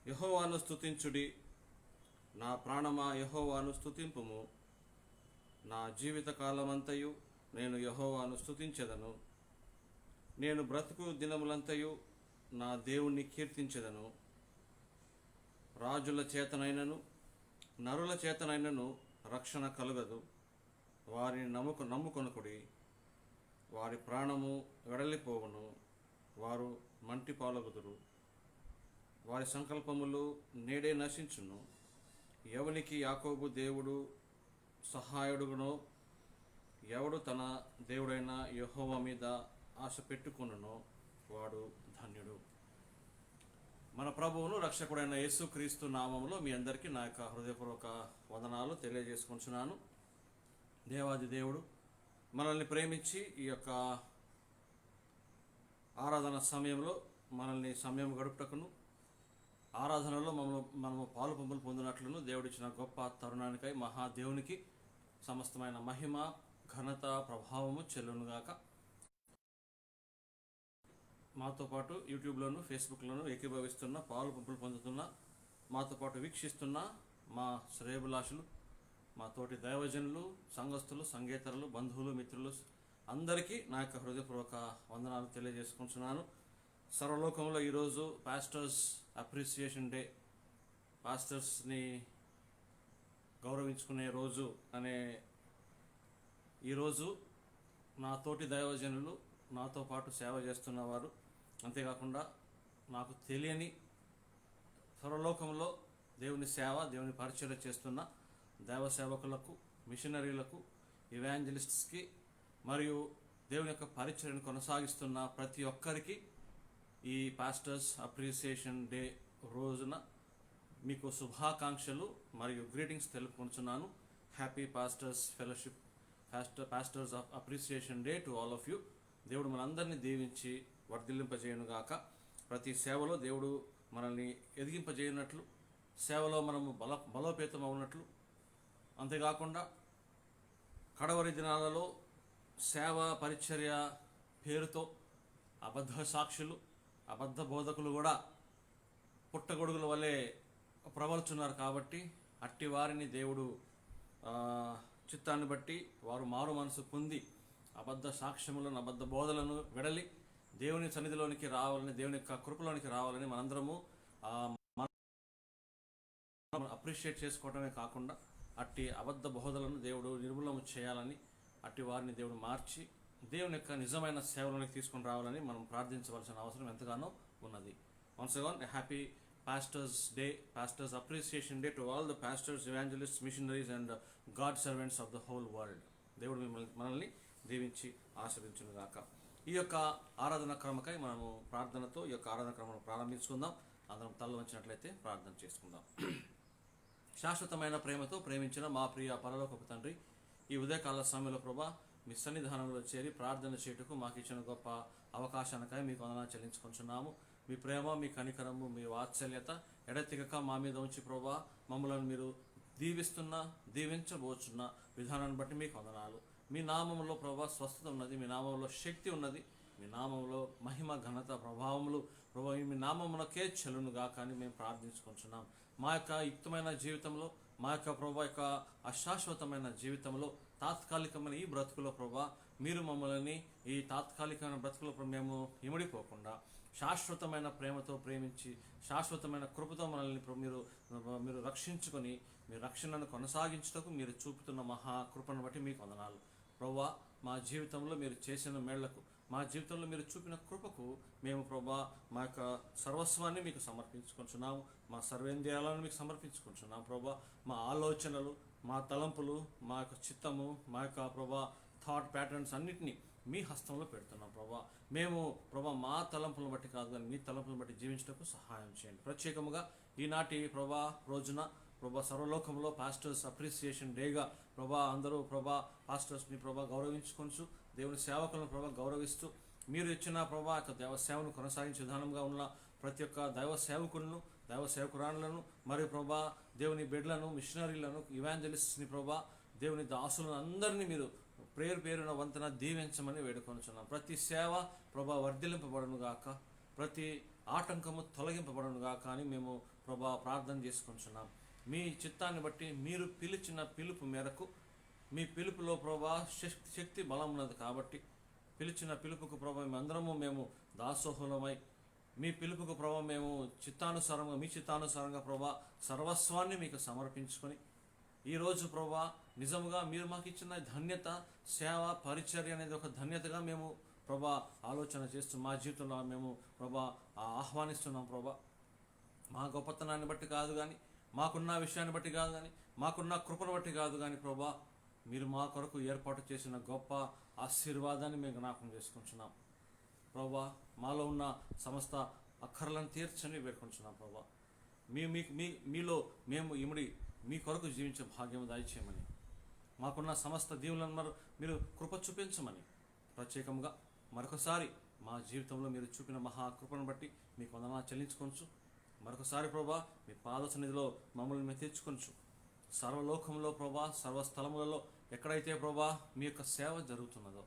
యెహోవాను స్తుతించుడి, నా ప్రాణమా యెహోవాను స్తుతింపుము. నా జీవిత కాలమంతయు నేను యెహోవాను స్తుతించెదను. నేను బ్రతుకు దినములంతయు నా దేవుణ్ణి కీర్తించెదను. రాజుల చేతనైనను నరుల చేతనైనను రక్షణ కలుగదు. వారిని నమ్ముకొనుకుడి, వారి ప్రాణము వెడలిపోవును. వారు మంటి పాలగుదురు, వారి సంకల్పములు నేడే నశించును. ఎవనికి యాకోబు దేవుడు సహాయుడుగునో, ఎవడు తన దేవుడైన యెహోవా మీద ఆశ పెట్టుకొనునో వాడు ధన్యుడు. మన ప్రభువును రక్షకుడైన యేసుక్రీస్తు నామములో మీ అందరికీ నా యొక్క హృదయపూర్వక వందనాలు తెలియజేసుకుంటున్నాను. దేవాది దేవుడు మనల్ని ప్రేమించి ఈ యొక్క ఆరాధన సమయంలో మనల్ని సమయం గడుపుటకును, ఆరాధనలో మనము పాలు పంపులు పొందినట్లును దేవుడిచ్చిన గొప్ప తరుణానికై మహాదేవునికి సమస్తమైన మహిమ, ఘనత, ప్రభావము చెల్లునుగాక. మాతో పాటు యూట్యూబ్లోను, ఫేస్బుక్లోను ఏకీభవిస్తున్న, పాలు పంపులు పొందుతున్న, మాతో పాటు వీక్షిస్తున్న మా శ్రేయభిలాషులు, మా తోటి దైవజనులు, సంఘస్థులు, సంగీతరులు, బంధువులు, మిత్రులు అందరికీ నా యొక్క హృదయపూర్వక వందనాలు తెలియజేసుకుంటున్నాను. సర్వలోకంలో ఈరోజు పాస్టర్స్ అప్రిసియేషన్ డే, పాస్టర్స్ని గౌరవించుకునే రోజు అనే ఈరోజు నా తోటి దైవజనులు, నాతో పాటు సేవ చేస్తున్నవారు, అంతేకాకుండా నాకు తెలియని సర్వలోకంలో దేవుని సేవ, దేవుని పరిచర్య చేస్తున్న దైవ సేవకులకు, మిషనరీలకు, ఇవాంజలిస్ట్స్కి మరియు దేవుని యొక్క పరిచర్యను కొనసాగిస్తున్న ప్రతి ఒక్కరికి ఈ పాస్టర్స్ అప్రిసియేషన్ డే రోజున మీకు శుభాకాంక్షలు మరియు గ్రీటింగ్స్ తెలుపుకుంటున్నాను. Happy pastors fellowship, pastors appreciation day to all of you. దేవుడు మనందరినీ దీవించి వర్ధిల్లింపజేయునుగాక. ప్రతి సేవలో దేవుడు మనల్ని ఎదిగింపజేయనట్లు, సేవలో మనము బలోపేతం అవునట్లు, అంతేకాకుండా కడవరి దినాలలో సేవ పరిచర్య పేరుతో అబద్ధ సాక్షులు, అబద్ధ బోధకులు కూడా పుట్టగొడుగుల వలె ప్రబలుచున్నారు. కాబట్టి అట్టి వారిని దేవుడు చిత్తాన్ని బట్టి వారు మారు మనసు పొంది అబద్ధ సాక్ష్యములను, అబద్ధ బోధలను వెడలి దేవుని సన్నిధిలోనికి రావాలని, దేవుని యొక్క కృపలోనికి రావాలని మనందరము అప్రిషియేట్ చేసుకోవడమే కాకుండా అట్టి అబద్ధ బోధలను దేవుడు నిర్మూలన చేయాలని, అట్టి వారిని దేవుడు మార్చి దేవుని యొక్క నిజమైన సేవలోనికి తీసుకుని రావాలని మనం ప్రార్థించవలసిన అవసరం ఎంతగానో ఉన్నది. Once again happy pastors day, pastors appreciation day to all the pastors, evangelists, missionaries and God servants of the whole world. దేవుడు మనల్ని దీవించి ఆశీర్వదించునుగాక. ఈ యొక్క ఆరాధన క్రమకై మనము ప్రార్థనతో ఈ యొక్క ఆరాధన క్రమను ప్రారంభించుకుందాం. అందరం తల వంచినట్లయితే ప్రార్థన చేసుకుందాం. శాశ్వతమైన ప్రేమతో ప్రేమించిన మా ప్రియ పరలోకపు తండ్రి, ఈ ఉదయకాల సమయంలో ప్రభా మీ సన్నిధానంలో చేరి ప్రార్థన చేయుటకు మాకు ఇచ్చిన గొప్ప అవకాశానికై మీకు వందనాలు చెల్లించుకుంటున్నాము. మీ ప్రేమ, మీ కనికరము, మీ వాత్సల్యత ఎడతెగక మా మీద ఉంచి ప్రభా మమ్మల్ని మీరు దీవించబోచున్న విధానాన్ని బట్టి మీకు వందనాలు. మీ నామంలో ప్రభా స్వస్థత ఉన్నది, మీ నామంలో శక్తి ఉన్నది, మీ నామంలో మహిమ, ఘనత, ప్రభావములు ప్రభా మీ నామమునకే చెల్లునుగా కానీ మేము ప్రార్థించుకుంటున్నాం. మా యొక్క యుక్తమైన జీవితంలో, మా యొక్క ప్రభా యొక్క అశాశ్వతమైన జీవితంలో, తాత్కాలికమైన ఈ బ్రతుకులో ప్రభా మీరు మమ్మల్ని ఈ తాత్కాలికమైన బ్రతుకులో మేము ఇమిడిపోకుండా శాశ్వతమైన ప్రేమతో ప్రేమించి శాశ్వతమైన కృపతో మనల్ని మీరు రక్షించుకొని మీ రక్షణను కొనసాగించుటకు మీరు చూపుతున్న మహాకృపను బట్టి మీకు వందనాలు. ప్రభా మా జీవితంలో మీరు చేసిన మేళ్లకు, మా జీవితంలో మీరు చూపిన కృపకు మేము ప్రభా మా యొక్క సర్వస్వాన్ని మీకు సమర్పించుకుంటున్నాము, మా సర్వేంద్రియాలను మీకు సమర్పించుకుంటున్నాము. ప్రభా మా ఆలోచనలు, మా తలంపులు, మా యొక్క చిత్తము, మా యొక్క ప్రభా థాట్ ప్యాటర్న్స్ అన్నిటినీ మీ హస్తంలో పెడుతున్నాం. మేము మా తలంపులను బట్టి కాదు కానీ మీ తలంపులను బట్టి జీవించడానికి సహాయం చేయండి. ప్రత్యేకముగా ఈనాటి రోజున సర్వలోకంలో పాస్టర్స్ అప్రిసియేషన్ డేగా అందరూ పాస్టర్స్ని గౌరవించుకొంచు, దేవుని సేవకులను గౌరవిస్తూ మీరు ఇచ్చిన యొక్క దైవ సేవను కొనసాగించే విధానంగా ఉన్న ప్రతి ఒక్క దైవ సేవకులను, దైవ సేవకురాలను మరియు దేవుని బిడ్డలను, మిషనరీలను, ఇవాంజలిస్ట్ని దేవుని దాసులను అందరినీ మీరు పేరున వంతన దీవించమని వేడుకొనుచున్నాం. ప్రతి సేవ వర్ధిల్లింపబడును గాక. ప్రతి ఆటంకము తొలగింపబడునుగా కానీ మేము ప్రభా ప్రార్థన చేసుకుంటున్నాం. మీ చిత్తాన్ని బట్టి మీరు పిలిచిన పిలుపు మేరకు, మీ పిలుపులో ప్రభా శక్తి బలం ఉన్నది కాబట్టి పిలిచిన పిలుపుకు ప్రభా మేమందరము మేము దాసోహులమై మీ పిలుపుకు ప్రభా మేము చిత్తానుసారంగా మీ చిత్తానుసారంగా ప్రభా సర్వస్వాన్ని మీకు సమర్పించుకొని ఈరోజు ప్రభా నిజముగా మీరు మాకు ఇచ్చిన ధన్యత, సేవ, పరిచర్య అనేది ఒక ధన్యతగా మేము ప్రభా ఆలోచన చేస్తూ మా జీవితంలో మేము ప్రభా ఆహ్వానిస్తున్నాం. ప్రభా మా గొప్పతనాన్ని బట్టి కాదు కానీ, మాకున్న విషయాన్ని బట్టి కాదు కానీ, మాకున్న కృపను బట్టి కాదు కానీ ప్రభా మీరు మా కొరకు ఏర్పాటు చేసిన గొప్ప ఆశీర్వాదాన్ని మేము జ్ఞాపకం చేసుకుంటున్నాం. ప్రభా మాలో ఉన్న సమస్త అక్కర్లను తీర్చని వేడుకుంటున్నాం. ప్రభా మీలో మేము ఇమిడి మీ కొరకు జీవించే భాగ్యం దయచేయమని, మాకున్న సమస్త దీవులను మీరు కృప చూపించమని ప్రత్యేకంగా మరొకసారి మా జీవితంలో మీరు చూపిన మహాకృపను బట్టి మీకు వందనాలు చెల్లించుకొనచ్చు. మరొకసారి ప్రభా మీ పాద సన్నిధిలో మమ్మల్ని మేము తెచ్చుకొనచ్చు. సర్వలోకంలో ప్రభా, సర్వస్థలములలో ఎక్కడైతే ప్రభా మీ యొక్క సేవ జరుగుతున్నదో,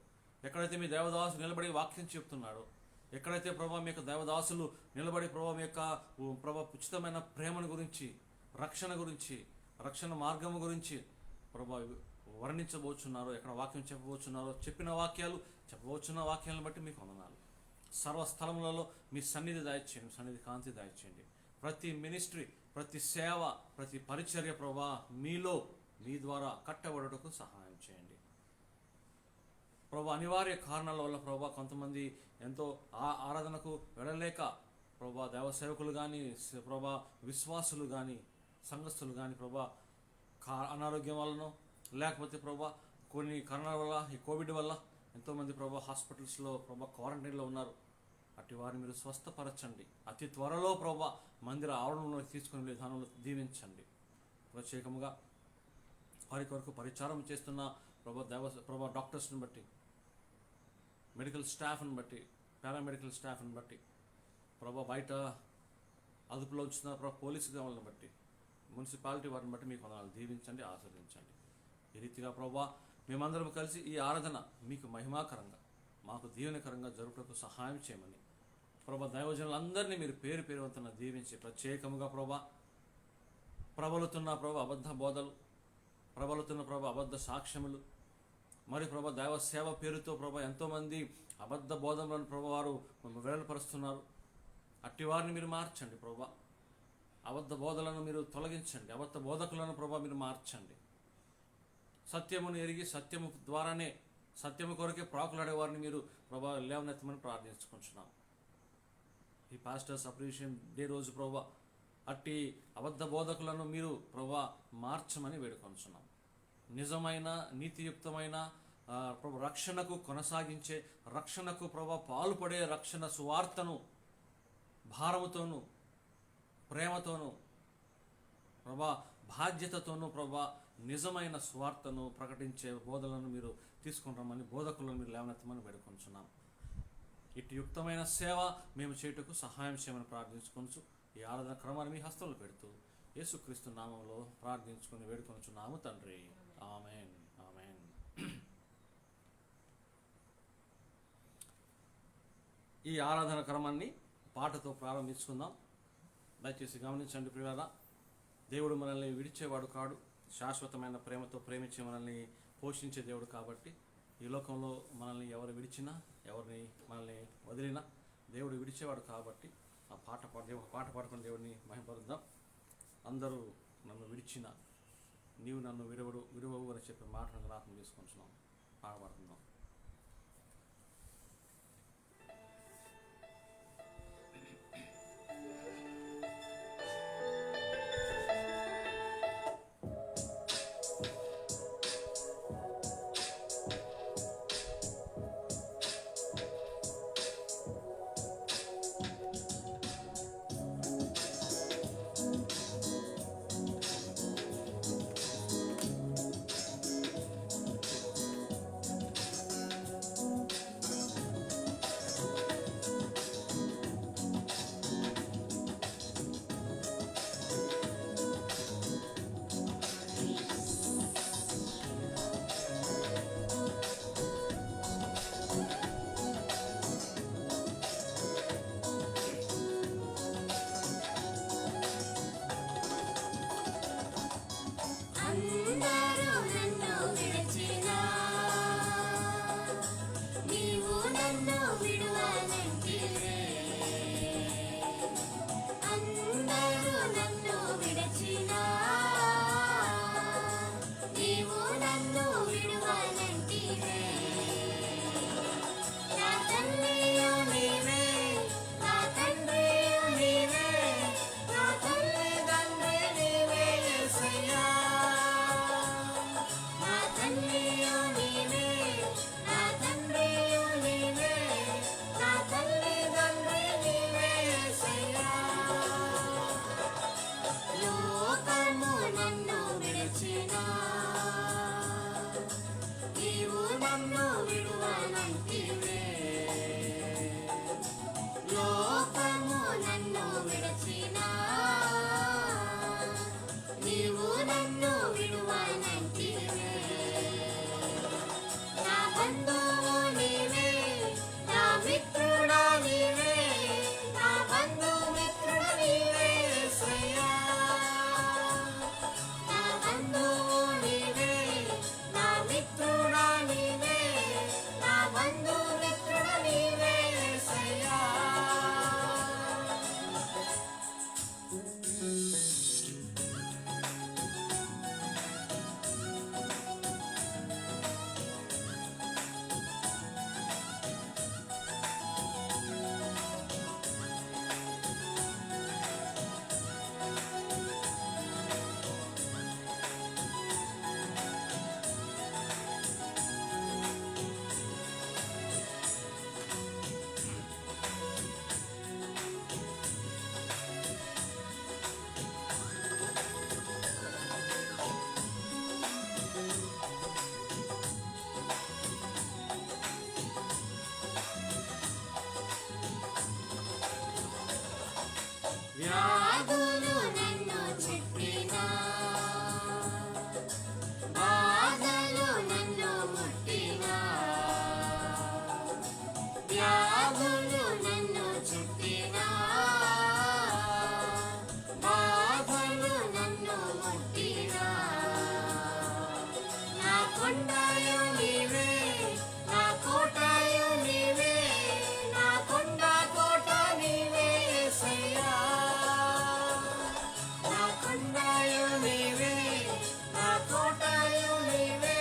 ఎక్కడైతే మీ దేవదాసు నిలబడి వాక్యం చెప్తున్నాడో, ఎక్కడైతే ప్రభా మీ యొక్క దేవదాసులు నిలబడి ప్రభా మీ యొక్క ప్రభా ఉచితమైన ప్రేమను గురించి, రక్షణ గురించి, రక్షణ మార్గము గురించి ప్రభా వర్ణించబోచున్నారో, ఎక్కడ వాక్యం చెప్పబోచున్నారో, చెప్పబోచున్న వాక్యాలను బట్టి మీకు వందనాలు. సర్వస్థలములలో మీ సన్నిధి దాయిచేయండి, సన్నిధి కాంతి దాయిచేయండి. ప్రతి మినిస్ట్రీ, ప్రతి సేవ, ప్రతి పరిచర్య ప్రభా మీలో మీ ద్వారా కట్టబడుటకు సహాయం చేయండి. ప్రభా అనివార్య కారణాల వల్ల ప్రభా కొంతమంది ఎంతో ఆరాధనకు వెళ్ళలేక ప్రభా దేవ సేవకులు కానీ, ప్రభా విశ్వాసులు కానీ, సంఘస్థులు కానీ ప్రభా అనారోగ్యం వలనో లేకపోతే ప్రభా కొన్ని కారణాల వల్ల, ఈ కోవిడ్ వల్ల ఎంతోమంది ప్రభా హాస్పిటల్స్లో ప్రభా క్వారంటైన్లో ఉన్నారు. అటు వారిని మీరు స్వస్థపరచండి. అతి త్వరలో ప్రభా మందిర ఆవరణలో తీసుకునే విధానంలో దీవించండి. ప్రత్యేకంగా వారి కొరకు పరిచారం చేస్తున్న ప్రభా డాక్టర్స్ని బట్టి, మెడికల్ స్టాఫ్ని బట్టి, పారామెడికల్ స్టాఫ్ని బట్టి ప్రభా బయట అదుపులో ఉంచుతున్న ప్రభా పోలీసు వాళ్ళని బట్టి, మున్సిపాలిటీ వారిని బట్టి మీకు వందనాలు. దీవించండి, ఆశీర్వదించండి. ఈ రీతిగా ప్రభా మేమందరం కలిసి ఈ ఆరాధన మీకు మహిమాకరంగా, మాకు దీవెనకరంగా జరుపుటకు సహాయం చేయమని ప్రభా దైవజనులందరినీ మీరు పేరు పేరువంతున దీవించి, ప్రత్యేకముగా ప్రభా ప్రబలుతున్న ప్రభా అబద్ధ బోధలు, ప్రబలుతున్న ప్రభా అబద్ధ సాక్ష్యములు, మరి ప్రభా దైవ సేవ పేరుతో ప్రభా ఎంతోమంది అబద్ధ బోధనలను ప్రభా వారు వెల్లడిపరుస్తున్నారు. అట్టి వారిని మీరు మార్చండి ప్రభా. అబద్ధ బోధలను మీరు తొలగించండి. అబద్ధ బోధకులను ప్రభా మీరు మార్చండి. సత్యమును ఎరిగి సత్యము ద్వారానే, సత్యము కొరకే ప్రాకులాడే వారిని మీరు ప్రభా లేవనెత్తమని ప్రార్థించుకుంటున్నాం. ఈ పాస్టర్స్ అప్రిషియేషన్ డే రోజు ప్రభా అట్టి అబద్ధ బోధకులను మీరు ప్రభా మార్చమని వేడుకొంచున్నాం. నిజమైన నీతియుక్తమైన ప్రభా రక్షణకు కొనసాగించే, రక్షణకు ప్రభా పాల్పడే రక్షణ సువార్తను భారముతోనూ, ప్రేమతోనూ, ప్రభా బాధ్యతతోనూ ప్రభా నిజమైన స్వార్థను ప్రకటించే బోధలను మీరు తీసుకుంటామని, బోధకులను మీరు లేవనెత్తమని వేడుకొంచున్నాం. ఇటు యుక్తమైన సేవ మేము చేయుటకు సహాయం చేయమని ప్రార్థించుకొంచు. ఈ ఆరాధన క్రమాన్ని మీ హస్తంలో పెడుతూ యేసుక్రీస్తు నామంలో ప్రార్థించుకొని వేడుకొంచున్నాము తండ్రి. ఆమేన్, ఆమేన్. ఈ ఆరాధన క్రమాన్ని పాటతో ప్రారంభించుకుందాం. దయచేసి గమనించండి ప్రియులారా, దేవుడు మనల్ని విడిచేవాడు కాడు. శాశ్వతమైన ప్రేమతో ప్రేమించి మనల్ని పోషించే దేవుడు కాబట్టి ఈ లోకంలో మనల్ని ఎవరు విడిచినా, మనల్ని వదిలినా దేవుడు విడిచేవాడు కాబట్టి ఆ పాట పాడుకుని దేవుడిని మహిమపరుద్దాం. అందరూ నన్ను విడిచిన నీవు నన్ను విడవవు అని చెప్పే మాటను జ్ఞాపకం చేసుకుంటున్నాం. పాడబడుతున్నాం. వ్యాధులు నన్ను చుట్టినా, బాధలు నన్ను ముట్టినా, వ్యాధులు నన్ను చుట్టినా, బాధలు నన్ను ముట్టినా, నా కొండయు నీవే, నా కోటయు నీవే, నా కొండ కోట నీవే యేసయ్యా. నా కొండయు నీవే, నా కోటయు నీవే,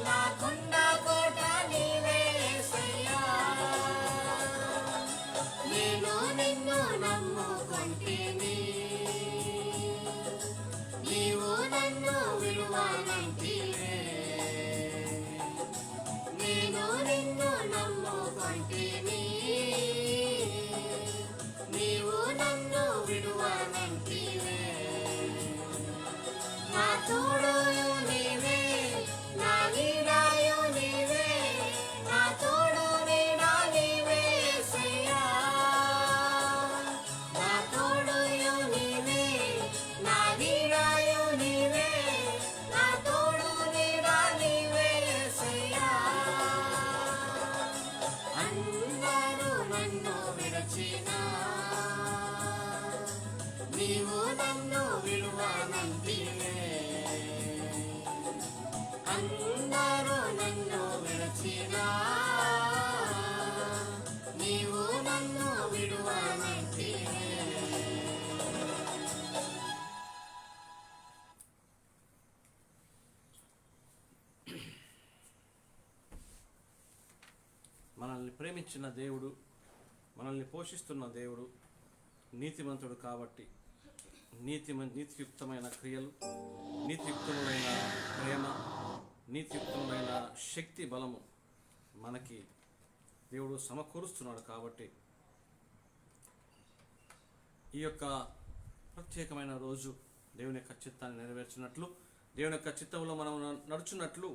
నా కొండ కోట నీవే యేసయ్యా. నేను నిన్ను నమ్ముకొంటిని, నీవు నన్ను విడువనంటివే. నేను నిన్ను నమ్ముకొంటిని, నీవు నన్ను విడువనంటివే. నా తోడుయు నీవే, నా నీడయు నీవే, నా తోడు నీడ నీవే యేసయ్యా. నా తోడుయు నీవే, నా నీడయు నీవే, నా తోడు నీడ నీవే యేసయ్యా. అందరూ నన్ను విడచినా, నీవు నన్ను విడువనంటివే. అందరూ నన్ను విడచినా, నీవు నన్ను విడువనంటివే. మనల్ని ప్రేమించిన దేవుడు, మనల్ని పోషిస్తున్న దేవుడు నీతిమంతుడు కాబట్టి నీతియుక్తమైన క్రియలు, నీతియుక్తమైన ప్రేమ, నీతియుక్తమైన శక్తి బలము మనకి దేవుడు సమకూరుస్తున్నాడు. కాబట్టి ఈ యొక్క ప్రత్యేకమైన రోజు దేవుని యొక్క చిత్తాన్ని నెరవేర్చినట్లు, దేవుని యొక్క చిత్తంలో మనం నడుచున్నట్లు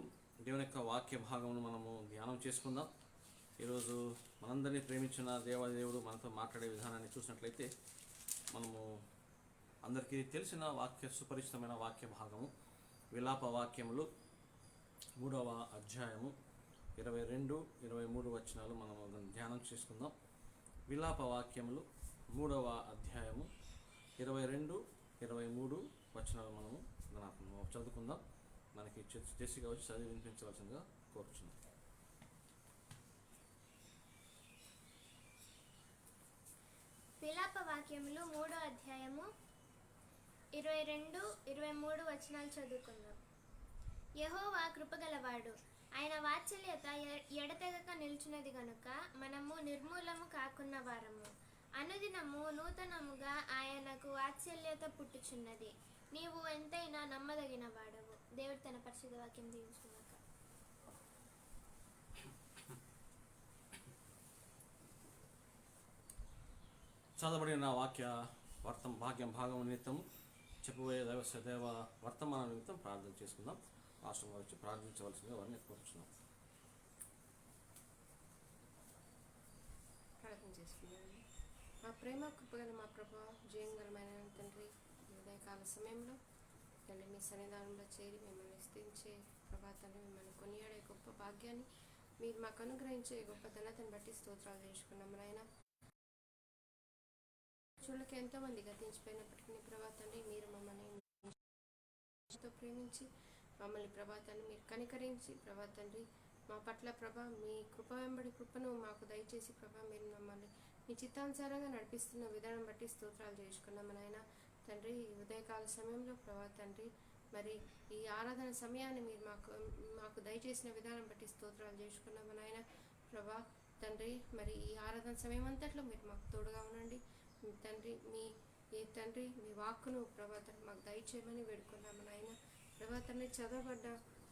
దేవుని యొక్క వాక్య భాగమును మనము ధ్యానం చేసుకుందాం. ఈరోజు మనందరినీ ప్రేమించిన దేవదేవుడు మనతో మాట్లాడే విధానాన్ని చూసినట్లయితే మనము అందరికీ తెలిసిన సుపరిచితమైన వాక్య భాగము విలాప వాక్యములు 3వ అధ్యాయము 22, 23 వచనాలు మనము ధ్యానం చేసుకుందాం. విలాప వాక్యములు 3వ అధ్యాయము 22, 23 వచనాలు మనము చదువుకుందాం. మనకి జెసిగా వచ్చి చదివి వినిపించవలసిందిగా కోరుచున్నాం. విలాప వాక్యములు 3వ అధ్యాయము 22, 23 వచనాలు చదువుకుందాం. యెహోవా కృపగలవాడు, ఆయన వాత్సల్యత ఎడతెగక నిల్చున్నది గనుక మనము నిర్మూలము కాకున్న వారము. అనుదినము నూతనముగా ఆయనకు వాత్సల్యత పుట్టుచున్నది. నీవు ఎంతైనా నమ్మదగిన వాడవు. దేవుడు తన పరిశుద్ధ వాక్యం దీవించుగాక. చదవబడిన భాగం నిమిత్తము చెప్పబోయే దేవ వర్తమానం నిమిత్తం ప్రార్థన చేసుకుందాం. రాష్ట్రం వచ్చి ప్రార్థించవలసిందిగా వారిని కోరుచున్నాం. ప్రార్థన చేసుకున్నాను. మా ప్రేమ కృపగల మా ప్రభా, జయంగలమైన తండ్రి, ఉదయకాల సమయంలో తండ్రి మీ సన్నిధానంలో చేరి మిమ్మల్ని స్తుతించే ప్రభా తండ్రి, మిమ్మల్ని కొనియాడే గొప్ప భాగ్యాన్ని మీరు మాకు అనుగ్రహించే గొప్ప ధనతను బట్టి స్తోత్రాలు చేసుకున్నాము నాయన. చూడకి ఎంతోమంది గతించిపోయినప్పటికీ ప్రభా తండ్రి, మీరు మమ్మల్ని ప్రేమించి మమ్మల్ని ప్రభా తండ్రి మీరు కనికరించి ప్రభా తండ్రి మా పట్ల ప్రభా మీ కృప వెంబడి కృపను మాకు దయచేసి ప్రభా మీరు మమ్మల్ని మీ చిత్తానుసారంగా నడిపిస్తున్న విధానం బట్టి స్తోత్రాలు చేసుకున్నాము నాయన. తండ్రి ఈ ఉదయకాల సమయంలో ప్రభా తండ్రి మరి ఈ ఆరాధన సమయాన్ని మీరు మాకు దయచేసిన విధానం బట్టి స్తోత్రాలు చేసుకున్నాము నాయన. ప్రభా తండ్రి మరి ఈ ఆరాధన సమయం అంతట్లో మీరు మాకు తోడుగా ఉండండి తండ్రి. మీ వాక్కును ప్రభా తండ్రి మాకు దయచేయమని వేడుకున్నాము నాయన. ప్రభా తండ్రి చదవబడ్డ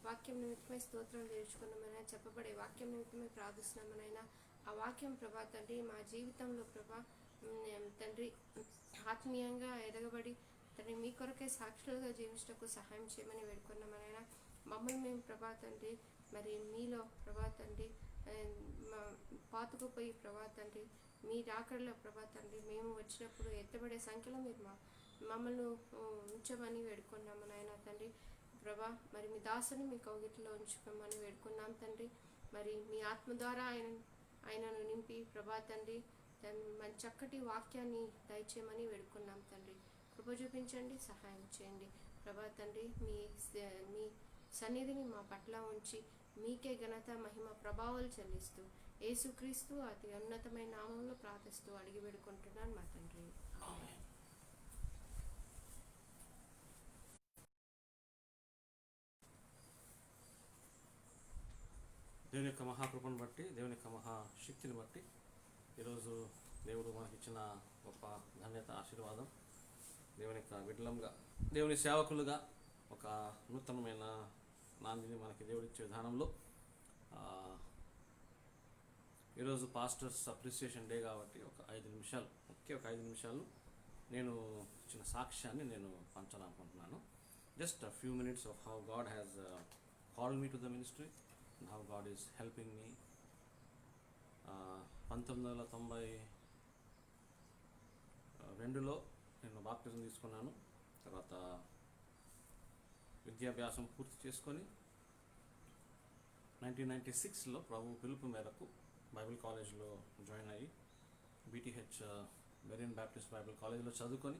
వాక్యం నిమిత్తమై స్తోత్రాలు చేర్చుకున్నామని, చెప్పబడే వాక్యం నిమిత్తమై ప్రార్థిస్తున్నామనైనా. ఆ వాక్యం ప్రభా తండ్రి మా జీవితంలో ప్రభా తండ్రి ఆత్మీయంగా ఎదగబడి తండ్రి మీ కొరకే సాక్షులుగా జీవించటకు సహాయం చేయమని వేడుకున్నామనైనా. మమ్మల్ని మేము ప్రభా తండ్రి మరి మీలో ప్రభా తండ్రి పాతుకుపోయి ప్రభా తండ్రి మీ రాకడలో ప్రభా తండ్రి మేము వచ్చినప్పుడు ఎత్తబడే సంఖ్యలో మీరు మమ్మల్ని ఉంచమని వేడుకున్నాము నాయన తండ్రి. ప్రభా మరి మీ దాసుని మీ కౌగిట్లో ఉంచుకోమని వేడుకున్నాం తండ్రి. మరి మీ ఆత్మ ద్వారా ఆయనను నింపి ప్రభా తండ్రి మంచి చక్కటి వాక్యాన్ని దయచేయమని వేడుకున్నాం తండ్రి. కృప చూపించండి, సహాయం చేయండి ప్రభా తండ్రి. మీ సన్నిధిని మా పట్ల ఉంచి మీకే ఘనత మహిమ ప్రభావాలు చెల్లిస్తూ యేసుక్రీస్తు అతి ఉన్నతమైన నామంలో ప్రార్థిస్తూ అడిగి వేడుకుంటున్నాను మా తండ్రి. దేవుని యొక్క మహాకృపను బట్టి, దేవుని యొక్క మహాశక్తిని బట్టి ఈరోజు దేవుడు మనకిచ్చిన గొప్ప ధన్యత, ఆశీర్వాదం. దేవుని యొక్క బిడ్డలంగా, దేవుని సేవకులుగా ఒక నూతనమైన నాందిని మనకి దేవుడిచ్చే విధానంలో ఈరోజు పాస్టర్స్ అప్రిసియేషన్ డే కాబట్టి ఒక 5 నిమిషాలు, ఒక 5 నిమిషాలు నేను ఇచ్చిన సాక్ష్యాన్ని నేను పంచాలనుకుంటున్నాను. Just a few minutes of how God has called me to the ministry and how God is helping me. 1992లో నేను బాప్టిజం తీసుకున్నాను. తర్వాత విద్యాభ్యాసం పూర్తి చేసుకొని 1996లో ప్రభు పిలుపు మేరకు బైబిల్ కాలేజ్లో జాయిన్ అయ్యి బీటీహెచ్ బెరియన్ బ్యాప్టిస్ట్ బైబిల్ కాలేజ్లో చదువుకొని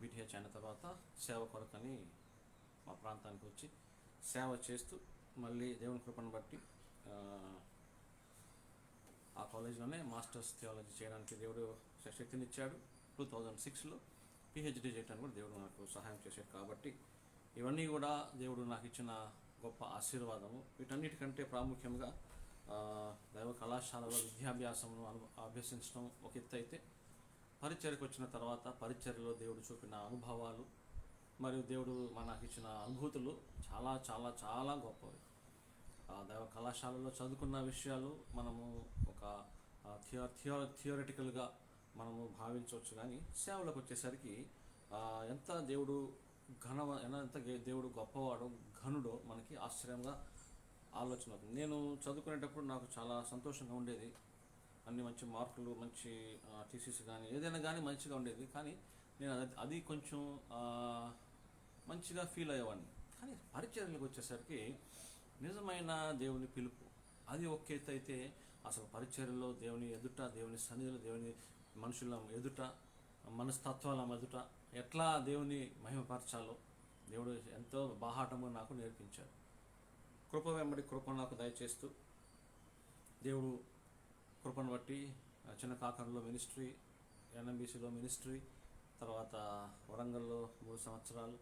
బీటీహెచ్ అయిన తర్వాత సేవ కొరకని మా ప్రాంతానికి వచ్చి సేవ చేస్తూ మళ్ళీ దేవుని కృపను బట్టి ఆ కాలేజ్లోనే మాస్టర్స్ థియాలజీ చేయడానికి దేవుడు శక్తినిచ్చాడు. 2006లో పిహెచ్డీ చేయడానికి కూడా దేవుడు నాకు సహాయం చేశాడు. కాబట్టి ఇవన్నీ కూడా దేవుడు నాకు ఇచ్చిన గొప్ప ఆశీర్వాదము. వీటన్నిటికంటే ప్రాముఖ్యంగా దైవ కళాశాలలో విద్యాభ్యాసమును అభ్యసించడం ఒక ఎత్తు అయితే, పరిచర్యకు వచ్చిన తర్వాత పరిచర్యలో దేవుడు చూపిన అనుభవాలు మరియు దేవుడు మనకు ఇచ్చిన అనుభూతులు చాలా చాలా చాలా గొప్పవి. దైవ కళాశాలలో చదువుకున్న విషయాలు మనము ఒక థియోరిటికల్గా మనము భావించవచ్చు, కానీ సేవలకు వచ్చేసరికి ఎంత దేవుడు ఎంత దేవుడు గొప్పవాడో ఘనుడో మనకి ఆశ్చర్యంగా ఆలోచన అవుతుంది. నేను చదువుకునేటప్పుడు నాకు చాలా సంతోషంగా ఉండేది. అన్ని మంచి మార్కులు, మంచి టీసీసీ కానీ ఏదైనా కానీ మంచిగా ఉండేది. కానీ నేను అది కొంచెం మంచిగా ఫీల్ అయ్యేవాడిని. కానీ పరిచర్యలకు వచ్చేసరికి నిజమైన దేవుని పిలుపు అది ఒక ఎత్తు అయితే, అసలు పరిచర్యలో దేవుని ఎదుట, దేవుని సన్నిధిలో, దేవుని మనుషుల ఎదుట, మనస్తత్వాల ఎదుట ఎట్లా దేవుని మహిమపరచాలో దేవుడు ఎంతో బాహాటంగా నాకు నేర్పించాడు. కృప వెంబడి కృప నాకు దయచేస్తూ దేవుడు కృపను బట్టి చిన్న కాకరలో మినిస్ట్రీ, ఎన్ఎంబీసీలో మినిస్ట్రీ, తర్వాత వరంగల్లో 3 సంవత్సరాలు,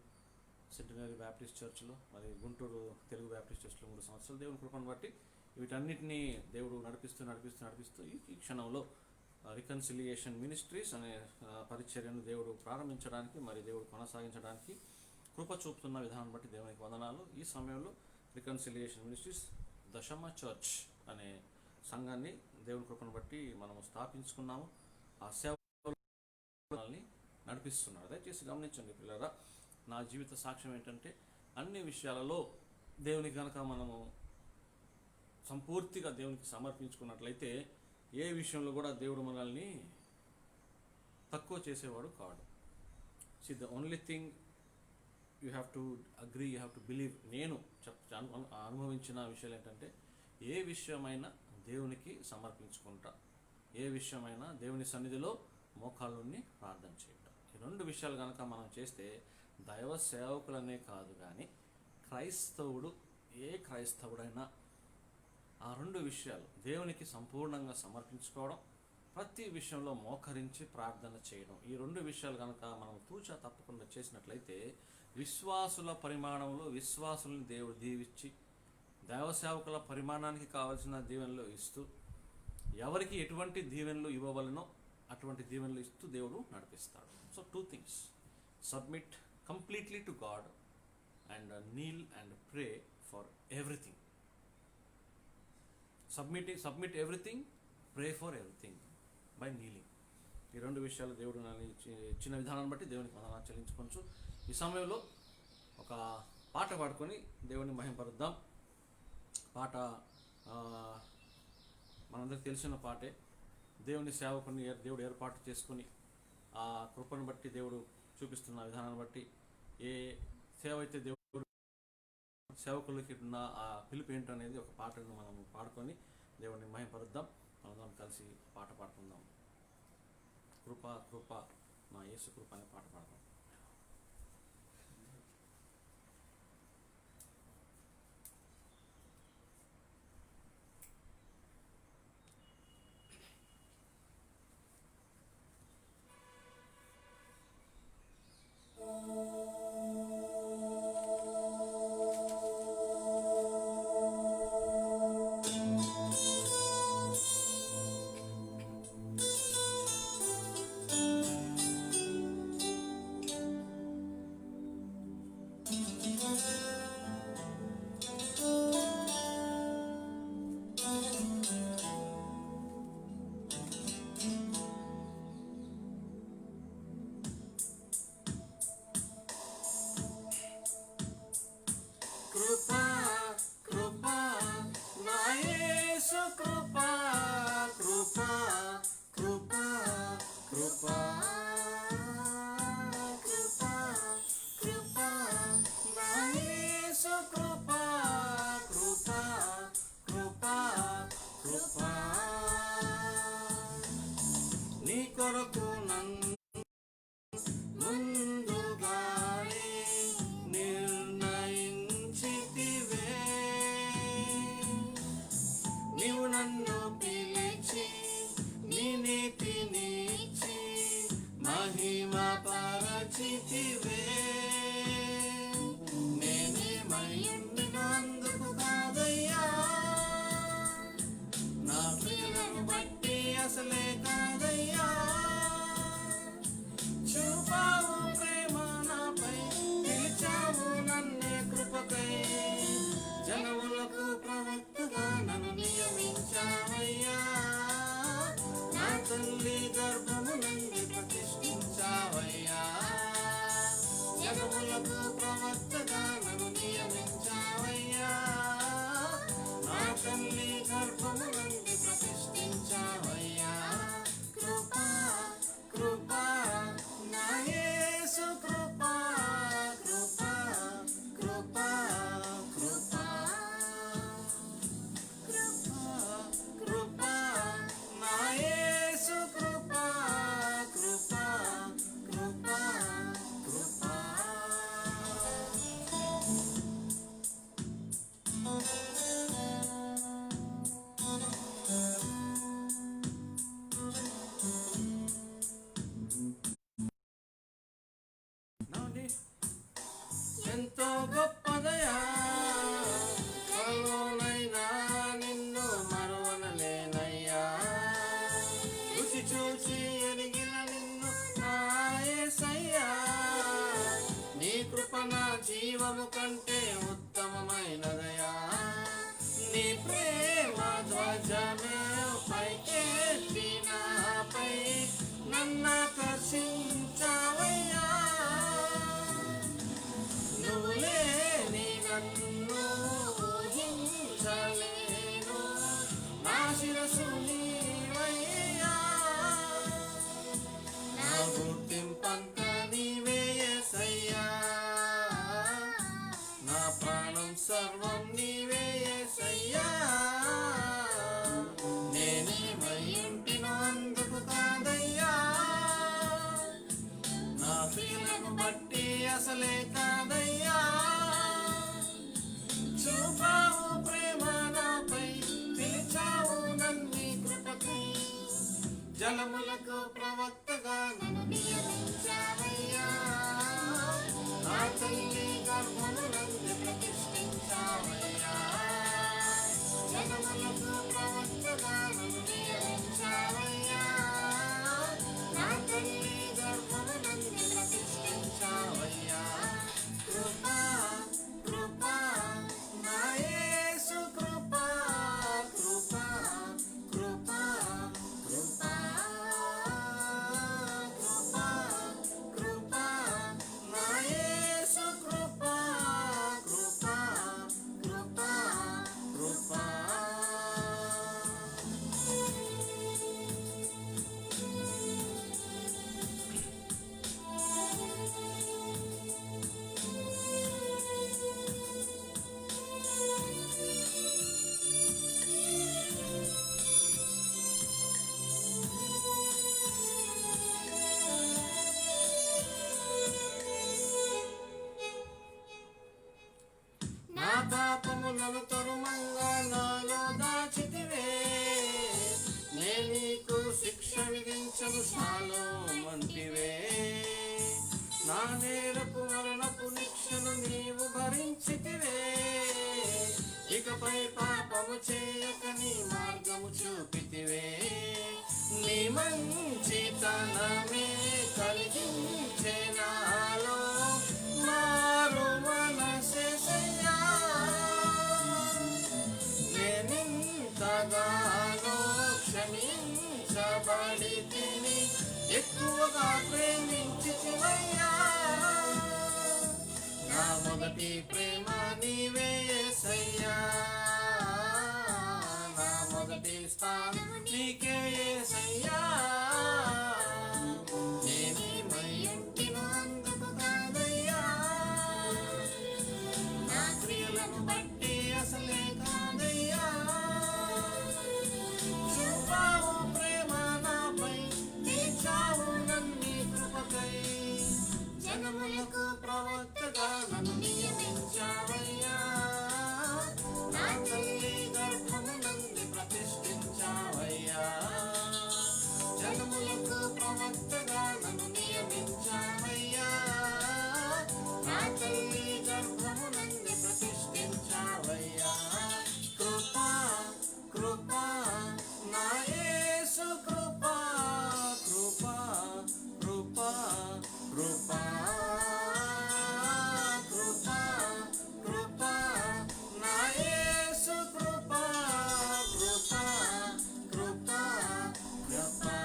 సెంటినరీ బ్యాప్టిస్ట్ చర్చ్లో, మరి గుంటూరు తెలుగు బ్యాప్టిస్ట్ చర్చ్లో 3 సంవత్సరాలు. దేవుని కృపను బట్టి వీటన్నిటినీ దేవుడు నడిపిస్తూ ఈ క్షణంలో రికన్సిలియేషన్ మినిస్ట్రీస్ అనే పరిచర్యను దేవుడు ప్రారంభించడానికి, మరి దేవుడు కొనసాగించడానికి కృప చూపుతున్న విధానం బట్టి దేవునికి వందనాలు. ఈ సమయంలో రికన్సిలియేషన్ మినిస్ట్రీస్ దశమ చర్చ్ అనే సంఘాన్ని దేవుని కృపను బట్టి మనము స్థాపించుకున్నాము. ఆ సేవల్ని నడిపిస్తున్నాడు. దయచేసి గమనించండి పిల్లరా, నా జీవిత సాక్ష్యం ఏంటంటే అన్ని విషయాలలో దేవునికి కనుక మనము సంపూర్తిగా దేవునికి సమర్పించుకున్నట్లయితే ఏ విషయంలో కూడా దేవుడు మనల్ని తక్కువ చేసేవాడు కాడు. See the only thing you have to agree, you have to believe. నేను అనుభవించిన విషయాలు ఏంటంటే, ఏ విషయమైనా దేవునికి సమర్పించుకుంటా, ఏ విషయమైనా దేవుని సన్నిధిలో మోకాళ్ళుని ప్రార్థన చేయటం. ఈ 2 విషయాలు కనుక మనం చేస్తే దైవ సేవకులనే కాదు కానీ ఏ క్రైస్తవుడైనా ఆ 2 విషయాలు దేవునికి సంపూర్ణంగా సమర్పించుకోవడం, ప్రతి విషయంలో మోకరించి ప్రార్థన చేయడం, ఈ 2 విషయాలు కనుక మనం తూచా తప్పకుండా చేసినట్లయితే విశ్వాసుల పరిమాణంలో విశ్వాసులను దేవుడు దీవించి, దైవ సేవకుల పరిమాణానికి కావలసిన దీవెనలు ఇస్తూ, ఎవరికి ఎటువంటి దీవెనలు ఇవ్వవలనో అటువంటి దీవెనలు ఇస్తూ దేవుడు నడిపిస్తాడు. So 2 things: submit completely to God and kneel and pray for everything. Submit everything, pray for everything by kneeling. ఈ 2 విషయాలు దేవుడు నన్ను ఇచ్చిన విధానాన్ని బట్టి దేవునికి వందనాలు చెల్లించుకోవచ్చు. ఈ సమయంలో ఒక పాట పాడుకొని దేవుని మహిమపరుద్దాం. పాట మనందరికి తెలిసిన పాటే. దేవుని సేవకుని దేవుడు ఏర్పాటు చేసుకుని ఆ కృపను బట్టి దేవుడు చూపిస్తున్న విధానాన్ని బట్టి ఏ సేవ అయితే దేవుడు సేవకులకి ఉన్న ఆ పిలుపు ఏంటనేది ఒక పాటను మనం పాడుకొని దేవుడిని మహిమపరుద్దాం. మనం కలిసి పాట పాడుకుందాం. కృప కృప నా యేసు కృప అనే పాట పాడదాం. కృపా కృపా నా యేసు కృపా కృపా కృపా కృపా కృపా కృపా నా యేసు కృపా కృపా కృపా కృపా నీ కొరకు నన్ను ముందుగానే నిర్ణయించితివే. నీవు నన్ను పిలిచి నీ నీతినిచ్చి మహిమ పరచితివే. నేనేమైనందుకు కాదయ్యా, నా ప్రియులను బట్టి అసలే కాదయ్యా. చూపావు ప్రేమ నాపై, పిలిచావు నన్నే కృపకై. జనములకు ప్రవక్తగా నన్ను నియమించావయ్యా. నా తల్లి గర్భము నుండి ప్రతిష్ఠించావయ్యా. జనములకు ప్రవక్తగా నన్ను నియమించావయ్యా. నా తల్లి గర్భము నుండి ప్రతిష్ఠించావయ్యా. కృపా కృపా నా యేసు కృపా కృపా కృపా కృపా కృపా కృపా నా యేసు కృపా కృపా కృపా కృపా. నాది ఎంతో గొప్పదయా, కలలోనైనా నిన్ను మరువనలేనయ్యా. రుచి చూచి ఎరిగిన నిన్ను నా యేసయ్యా. నీ కృప నా జీవము కంటే ఉత్తమమైనదయా. నీ ప్రేమ ధ్వజమే పైకెత్తి నాపై నన్నాకర్షించావయ్యా. నువ్వు లేని నన్ను ఊహించలేను, నా శిరసు నీవయ్యా. నా గుర్తింపంతా నీవే యేసయ్యా. నా ప్రాణం సర్వం నీవే యేసయ్యా. నేనేమై ఉంటినో అందుకు కాదయ్యా, పాపములను తరుమంగా నాలో దాచితివే. నే నీకు శిక్ష విధించను శాలోమంటివే. నా నేరపు మరణపు శిక్షను నీవు భరించితివే. ఇకపై పాపము చేయక నీ మార్గము చూపితివే. నీ మంచితనమే కలిగించే నాలో మారు మనసెసయ్యా. నేనింతగానో క్షమించబడితిని, ఎక్కువగా ప్రేమించితివయ్యా. నా మొదటి ప్రేమ నీవే యేసయ్యా. నా మొదటి స్థానం నీకే యేసయ్యా. నేనేమై ఉంటినో అందుకు కాదయ్యా. నా క్రియలను బట్టి అసలే కాదయ్యా. చూపావు ప్రేమ నాపై, నిలిచావు నన్ని కృపకై. జనములకు ప్రవక్తగా నన్ను నియమించావయ్యా. నా తల్లి గర్భమునందు ప్రతిష్ఠించావయ్యా. జనములకు ప్రవక్తగా నన్ను నియమించావయ్యా. నా తల్లి గర్భమునందు ప్రతిష్ఠించావయ్యా. కృపా కృపా నా యేసు కృపా, కృపా కృపా కృపా కృపా కృపా నా యేసు కృపా, కృపా కృపా కృపా.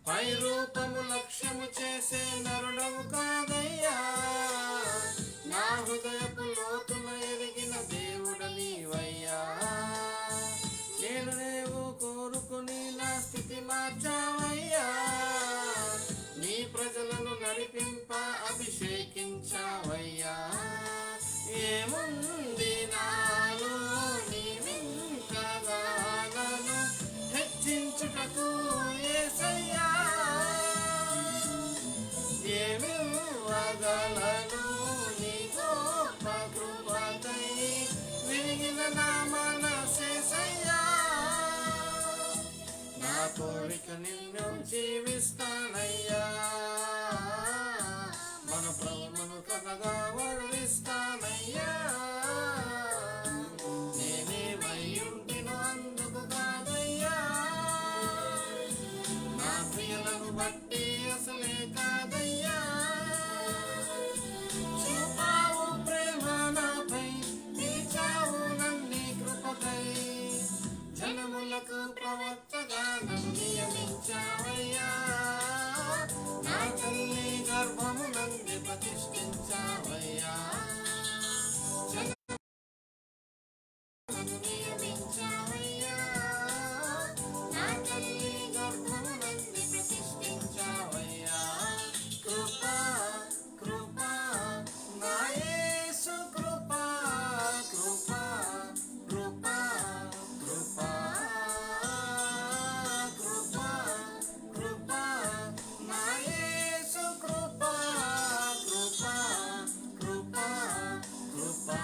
పై రూపము లక్ష్యము చేసే నరుడవు కాదయ్యా. నా హృదయపు లోతున ఎరిగిన దేవుడ నీవయ్యా. నేను నీవు కోరుకుని నా స్థితి మార్చావయ్యా. నీ ప్రజలను నడిపింప అభిషేకించావయ్యా. ఏముంది నాలో నీవింతగా నన్ను హెచ్చించుటకు యేసయ్యా. ఏమివ్వగలను నీ గొప్ప కృపకై, విరిగిన నా మనసేసయ్యా. నా కోరిక నిన్ను జీవిస్తానయ్యా. మన ప్రభువును కథగా వర్ణిస్తానయ్యా. నేనేమై ఉంటినో అందుకు కాదయ్యా. నా క్రియలను బట్టి అసలే కాదయ్యా. చూపావు ప్రేమ నాపై, నిలిచావు నన్ని కృపకై. జనములకు ప్రవక్తగా నన్ను నియమించావయ్యా. నా తల్లి గర్భమునందు ప్రతిష్ఠించావయ్యా. నియమించావయ్యా. నా తల్లి గర్భమునందు ప్రతిష్ఠించావయ్యా. కృపా కృపా నా యేసు కృపా, కృపా కృపా కృపా కృపా కృపా నా యేసు కృపా, కృపా కృపా కృపా.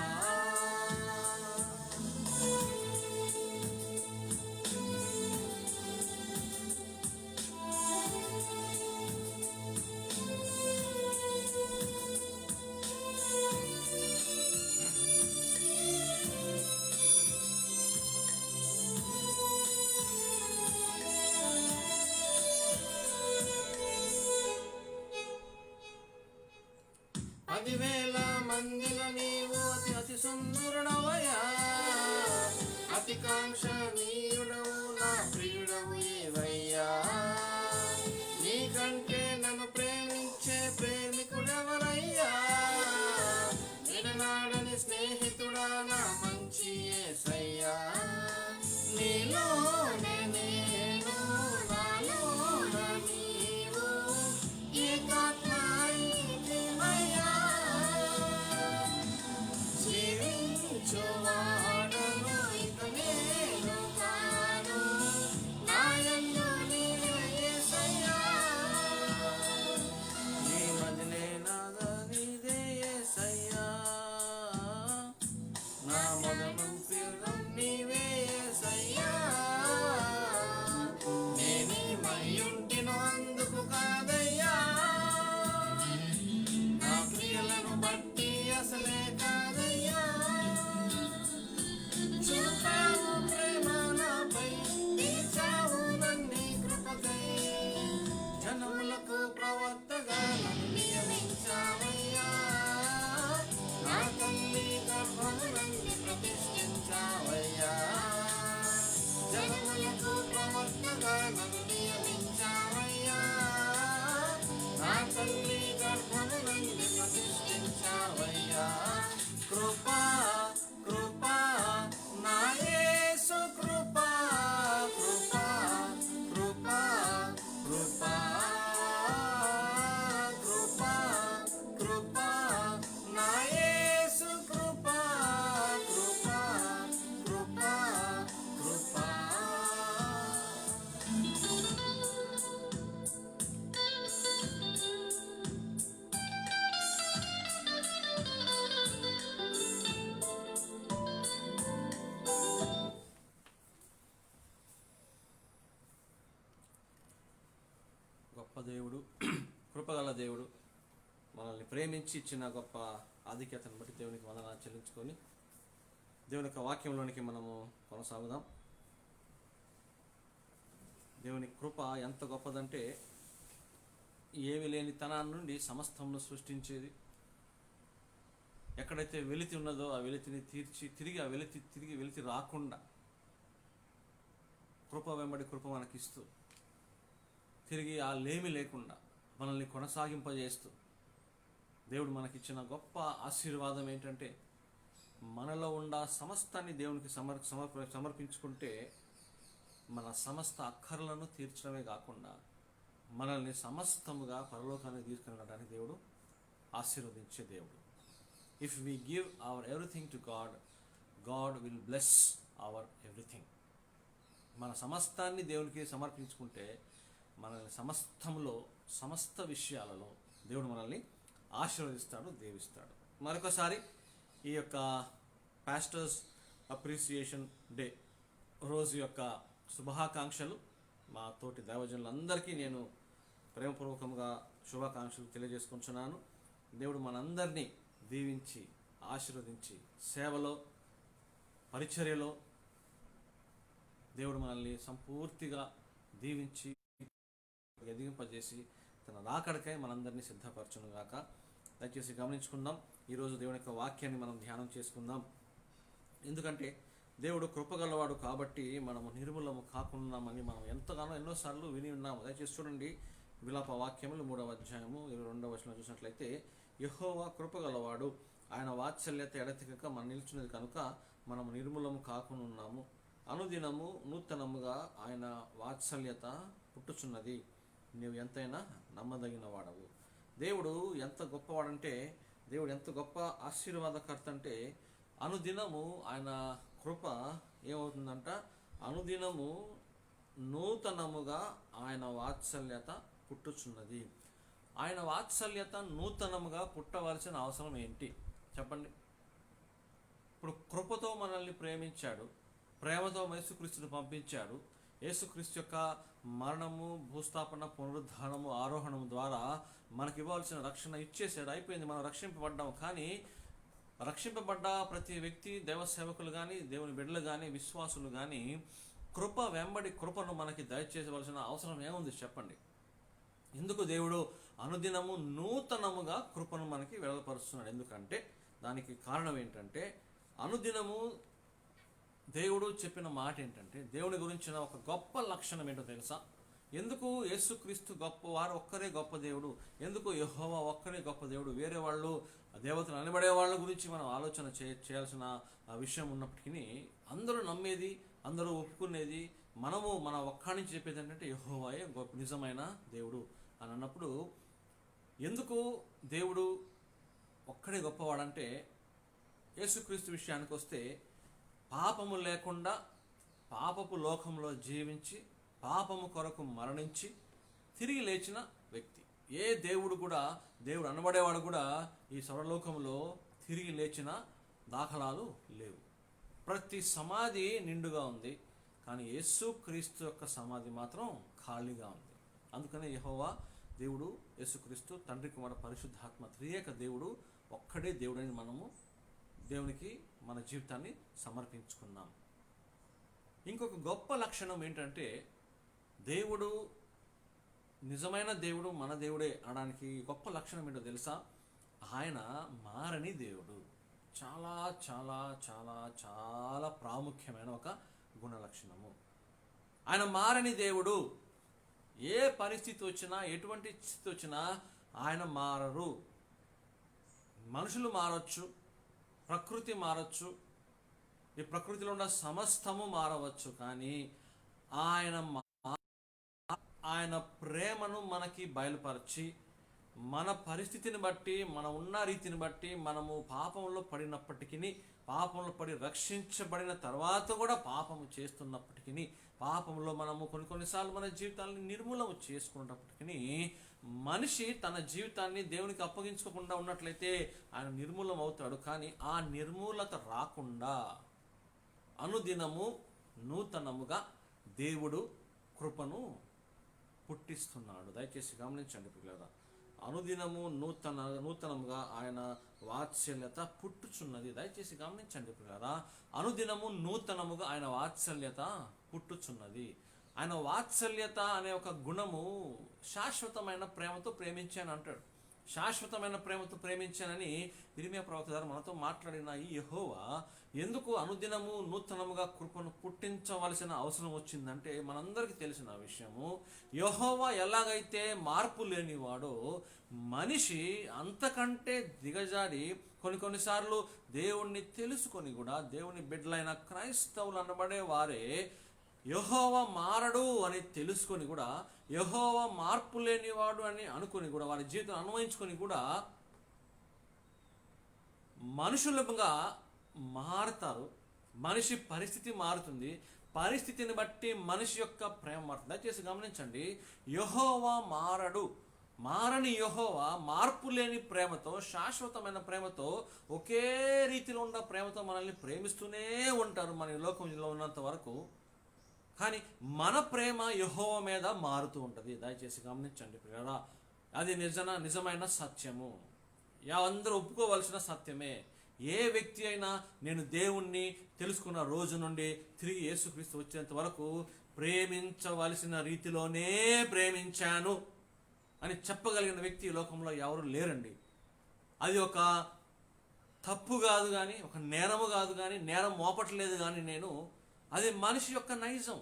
పదివేల మందిలో నీవు అతి సుందరుడవయ్యా. అతి కాంక్షణీయుడవు నా ప్రియుడవు ఏవయ్యా. నీకంటే నన్ను ప్రేమించే ప్రేమికుడెవరయ్యా. విడనాడని స్నేహితుడా నా మంచి యేసయ్యా. నీలో దేవుడు, మనల్ని ప్రేమించి ఇచ్చిన గొప్ప ఆధిక్యతను బట్టి దేవునికి వందనాలు చెల్లించుకొని దేవుని యొక్క వాక్యంలోనికి మనము కొనసాగుదాం. దేవుని కృప ఎంత గొప్పదంటే ఏమి లేని తనాన్ని నుండి సమస్తమును సృష్టించేది. ఎక్కడైతే వెలితి ఉన్నదో ఆ వెలితిని తీర్చి తిరిగి వెలితి రాకుండా కృప వెంబడి కృప మనకిస్తూ తిరిగి ఆ లేమి లేకుండా మనల్ని కొనసాగింపజేస్తూ దేవుడు మనకిచ్చిన గొప్ప ఆశీర్వాదం ఏంటంటే మనలో ఉన్న సమస్తాన్ని దేవునికి సమర్పించుకుంటే మన సమస్త అక్కర్లను తీర్చడమే కాకుండా మనల్ని సమస్తముగా పరలోకానికి తీసుకుని వెళ్ళడానికి దేవుడు ఆశీర్వదించే దేవుడు. If we give our everything to God, God will bless hour everything. మన సమస్తాన్ని దేవునికి సమర్పించుకుంటే మనల్ని సమస్త విషయాలలో దేవుడు మనల్ని ఆశీర్వదిస్తాడు, దీవిస్తాడు. మరొకసారి ఈ యొక్క పాస్టర్స్ అప్రిసియేషన్ డే రోజు యొక్క శుభాకాంక్షలు మా తోటి దైవజనులందరికీ నేను ప్రేమపూర్వకంగా శుభాకాంక్షలు తెలియజేసుకుంటున్నాను. దేవుడు మనందరినీ దీవించి ఆశీర్వదించి సేవలో పరిచర్యలో దేవుడు మనల్ని సంపూర్తిగా దీవించి ఎదిగింపజేసి తన రాకడకై మనందరినీ సిద్ధపరచును గాక. దయచేసి గమనించుకుందాం. ఈరోజు దేవుని యొక్క వాక్యాన్ని మనం ధ్యానం చేసుకుందాం. ఎందుకంటే దేవుడు కృపగలవాడు కాబట్టి మనము నిర్మూలము కాకున్నామని మనం ఎంతగానో ఎన్నోసార్లు విని ఉన్నాము. దయచేసి చూడండి, విలాప వాక్యములు 3వ అధ్యాయము 22వ వచనం చూసినట్లయితే, యెహోవా కృపగలవాడు, ఆయన వాత్సల్యత ఎడతెగక మన నిలిచినది కనుక మనము నిర్మూలము కాకున్నాము. అనుదినము నూతనముగా ఆయన వాత్సల్యత పుట్టుచున్నది. నీవు ఎంతైనా నమ్మదగిన వాడవు. దేవుడు ఎంత గొప్పవాడంటే, దేవుడు ఎంత గొప్ప ఆశీర్వాదకర్త అంటే, అనుదినము ఆయన కృప ఏమవుతుందంట, అనుదినము నూతనముగా ఆయన వాత్సల్యత పుట్టుచున్నది. ఆయన వాత్సల్యత నూతనముగా పుట్టవలసిన అవసరం ఏంటి చెప్పండి? ఇప్పుడు కృపతో మనల్ని ప్రేమించాడు, ప్రేమతో యేసుక్రీస్తుని పంపించాడు. యేసుక్రీస్తు యొక్క మరణము, భూస్థాపన, పునరుద్ధానము, ఆరోహణము ద్వారా మనకి ఇవ్వాల్సిన రక్షణ ఇచ్చేసాడు, అయిపోయింది, మనం రక్షింపబడ్డాము. కానీ రక్షింపబడ్డ ప్రతి వ్యక్తి, దైవ సేవకులు కానీ, దేవుని బిడ్డలు కానీ, విశ్వాసులు కానీ కృప వెంబడి కృపను మనకి దయచేయవలసిన అవసరం ఏముంది చెప్పండి? ఎందుకు దేవుడు అనుదినము నూతనముగా కృపను మనకి వెల్లపరుస్తున్నాడు? ఎందుకంటే దానికి కారణం ఏంటంటే, అనుదినము దేవుడు చెప్పిన మాట ఏంటంటే, దేవుని గురించిన ఒక గొప్ప లక్షణం ఏంటో తెలుసా? ఎందుకు యేసుక్రీస్తు గొప్పవారు, ఒక్కరే గొప్ప దేవుడు, ఎందుకు యెహోవా ఒక్కరే గొప్ప దేవుడు, వేరే వాళ్ళు దేవతలు అనబడే వాళ్ళ గురించి మనం ఆలోచన చేయాల్సిన విషయం ఉన్నప్పటికీ, అందరూ నమ్మేది, అందరూ ఒప్పుకునేది, మనము మన ఒక్కడి నుంచి చెప్పేది ఏంటంటే యెహోవాయే గొప్ప నిజమైన దేవుడు అని అన్నప్పుడు, ఎందుకు దేవుడు ఒక్కడే గొప్పవాడంటే, యేసుక్రీస్తు విషయానికి వస్తే పాపము లేకుండా పాపపు లోకంలో జీవించి పాపము కొరకు మరణించి తిరిగి లేచిన వ్యక్తి. ఏ దేవుడు కూడా, దేవుడు అనబడేవాడు కూడా ఈ సర్వలోకంలో తిరిగి లేచిన దాఖలాలు లేవు. ప్రతి సమాధి నిండుగా ఉంది, కానీ యేసుక్రీస్తు యొక్క సమాధి మాత్రం ఖాళీగా ఉంది. అందుకనే యెహోవా దేవుడు, యేసుక్రీస్తు, తండ్రి, కుమార, పరిశుద్ధాత్మ త్రియేక దేవుడు ఒక్కడే దేవుడని మనము దేవునికి మన జీవితాన్ని సమర్పించుకున్నాం. ఇంకొక గొప్ప లక్షణం ఏంటంటే, దేవుడు నిజమైన దేవుడు, మన దేవుడే అనడానికి గొప్ప లక్షణం ఏంటో తెలుసా? ఆయన మారని దేవుడు. చాలా చాలా చాలా చాలా ప్రాముఖ్యమైన ఒక గుణ లక్షణము. ఆయన మారని దేవుడు. ఏ పరిస్థితి వచ్చినా, ఎటువంటి స్థితి వచ్చినా ఆయన మారరు. మనుషులు మారచ్చు, ప్రకృతి మారచ్చు, ఈ ప్రకృతిలో ఉన్న సమస్తము మారవచ్చు, కానీ ఆయన ప్రేమను మనకి బయలుపరిచి, మన పరిస్థితిని బట్టి, మన ఉన్న రీతిని బట్టి, మనము పాపంలో పడినప్పటికీ, పాపంలో పడి రక్షించబడిన తర్వాత కూడా పాపము చేస్తున్నప్పటికీ, పాపంలో మనము కొన్నిసార్లు మన జీవితాన్ని నిర్మూలన చేసుకున్నప్పటికీ, మనిషి తన జీవితాన్ని దేవునికి అప్పగించుకోకుండా ఉన్నట్లయితే ఆయన నిర్మూలం అవుతాడు. కానీ ఆ నిర్మూలత రాకుండా అనుదినము నూతనముగా దేవుడు కృపను పుట్టిస్తున్నాడు. దయచేసి గమనించండి పిల్లరా, అనుదినము నూతనముగా ఆయన వాత్సల్యత పుట్టుచున్నది. దయచేసి గమనించండి ప్రియులారా, అనుదినము నూతనముగా ఆయన వాత్సల్యత పుట్టుచున్నది. ఆయన వాత్సల్యత అనే ఒక గుణము శాశ్వతమైన ప్రేమతో ప్రేమించాను అంటాడు. శాశ్వతమైన ప్రేమతో ప్రేమించానని ఇర్మీయా ప్రవక్త ద్వారా మనతో మాట్లాడిన ఈ యెహోవా ఎందుకు అనుదినము నూతనముగా కృపను పుట్టించవలసిన అవసరం వచ్చిందంటే మనందరికీ తెలిసిన విషయము. యెహోవా ఎలాగైతే మార్పు లేనివాడో మనిషి అంతకంటే దిగజారి కొన్నిసార్లు దేవుణ్ణి తెలుసుకొని కూడా, దేవుని బిడ్డలైన క్రైస్తవులు అనబడే వారే యెహోవా మారడు అని తెలుసుకొని కూడా, యెహోవా మార్పు లేనివాడు అని అనుకొని కూడా, వారి జీవితం అన్వయించుకొని కూడా మనుషులుగా మారుతారు. మనిషి పరిస్థితి మారుతుంది, పరిస్థితిని బట్టి మనిషి యొక్క ప్రేమ మారుతుంది. దయచేసి గమనించండి, యెహోవా మారడు. మారని యెహోవా మార్పు లేని ప్రేమతో, శాశ్వతమైన ప్రేమతో, ఒకే రీతిలో ఉన్న ప్రేమతో మనల్ని ప్రేమిస్తూనే ఉంటారు మన ఈ లోకంలో ఉన్నంత వరకు. కానీ మన ప్రేమ యెహోవా మీద మారుతూ ఉంటుంది. దయచేసి గమనించండి ప్రియులారా, అది నిజమైన సత్యము, అందరూ ఒప్పుకోవలసిన సత్యమే. ఏ వ్యక్తి అయినా నేను దేవుణ్ణి తెలుసుకున్న రోజు నుండి తిరిగి యేసుక్రీస్తు వచ్చేంత వరకు ప్రేమించవలసిన రీతిలోనే ప్రేమించాను అని చెప్పగలిగిన వ్యక్తి ఈ లోకంలో ఎవరు లేరండి. అది ఒక తప్పు కాదు కానీ, ఒక నేరము కాదు కానీ, నేరం మోపట్లేదు కానీ నేను, అది మనిషి యొక్క నైజం.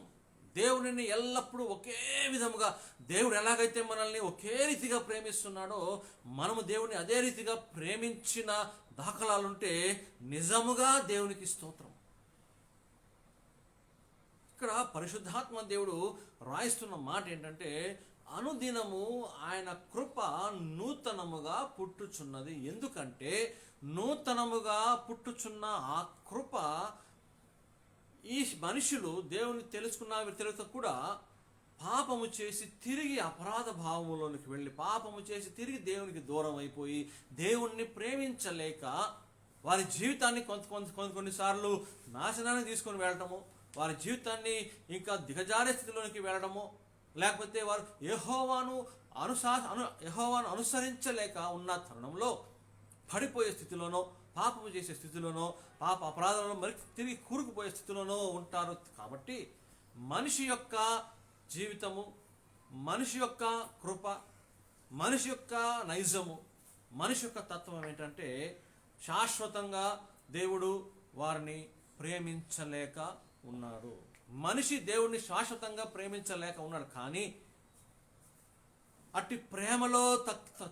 దేవుడిని ఎల్లప్పుడూ ఒకే విధముగా, దేవుడు ఎలాగైతే మనల్ని ఒకే రీతిగా ప్రేమిస్తున్నాడో మనము దేవుడిని అదే రీతిగా ప్రేమించిన దాఖలాలుంటే నిజముగా దేవునికి స్తోత్రం. ఇక్కడ పరిశుద్ధాత్మ దేవుడు రాయిస్తున్న మాట ఏంటంటే, అనుదినము ఆయన కృప నూతనముగా పుట్టుచున్నది. ఎందుకంటే నూతనముగా పుట్టుచున్న ఆ కృప ఈ మనుషులు దేవుని తెలియక కూడా పాపము చేసి తిరిగి అపరాధ భావములోనికి వెళ్ళి, పాపము చేసి తిరిగి దేవునికి దూరం అయిపోయి, దేవుణ్ణి ప్రేమించలేక వారి జీవితాన్ని కొన్నిసార్లు నాశనానికి తీసుకొని వెళ్ళటము, వారి జీవితాన్ని ఇంకా దిగజారే స్థితిలోనికి వెళ్ళడము, లేకపోతే వారు యెహోవాను అనుసరించలేక ఉన్న తరుణంలో పడిపోయే స్థితిలోనో, పాపము చేసే స్థితిలోనో, పాప అపరాధాలను మరి తిరిగి కూరుకుపోయే స్థితిలోనో ఉంటారు. కాబట్టి మనిషి యొక్క జీవితము, మనిషి యొక్క కృప, మనిషి యొక్క నైజము, మనిషి యొక్క తత్వం ఏంటంటే శాశ్వతంగా దేవుడు వారిని ప్రేమించలేక ఉన్నాడు. మనిషి దేవుడిని శాశ్వతంగా ప్రేమించలేక ఉన్నాడు. కానీ అట్టి ప్రేమలో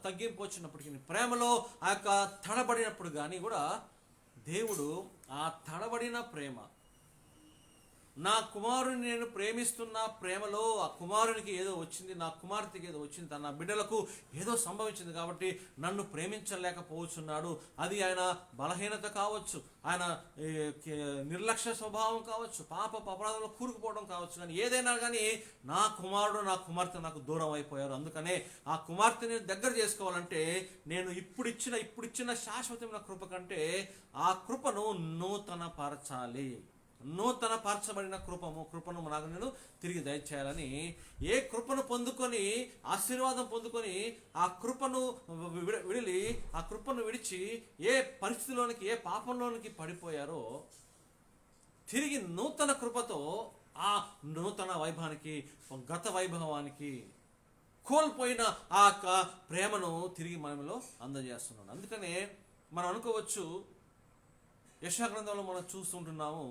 తగ్గింపు వచ్చినప్పటికీ, ప్రేమలో ఆ యొక్క తడబడినప్పుడు కానీ కూడా దేవుడు ఆ తడబడిన ప్రేమ, నా కుమారుని నేను ప్రేమిస్తున్న ప్రేమలో ఆ కుమారునికి ఏదో వచ్చింది, నా కుమార్తెకి ఏదో వచ్చింది, తన బిడ్డలకు ఏదో సంభవించింది కాబట్టి నన్ను ప్రేమించలేకపోతున్నాడు. అది ఆయన బలహీనత కావచ్చు, ఆయన నిర్లక్ష్య స్వభావం కావచ్చు, పాప అపరాధంలో కూరుకుపోవడం కావచ్చు. కానీ ఏదైనా కానీ నా కుమారుడు, నా కుమార్తె నాకు దూరం అయిపోయారు. అందుకనే ఆ కుమార్తెని దగ్గర చేసుకోవాలంటే నేను ఇప్పుడిచ్చిన శాశ్వతమైన కృప కంటే ఆ కృపను నూతనపరచాలి. నూతన పరచబడిన కృపను నాకు నేను తిరిగి దయచేయాలని, ఏ కృపను పొందుకొని ఆశీర్వాదం పొందుకొని ఆ కృపను విడిచి ఏ పరిస్థితిలోనికి, ఏ పాపంలోనికి పడిపోయారో తిరిగి నూతన కృపతో ఆ నూతన వైభవానికి, గత వైభవానికి కోల్పోయిన ఆ ప్రేమను తిరిగి మనలో అందజేస్తున్నాడు. అందుకనే మనం అనుకోవచ్చు, యెషయా గ్రంథంలో మనం చూస్తుంటున్నాము,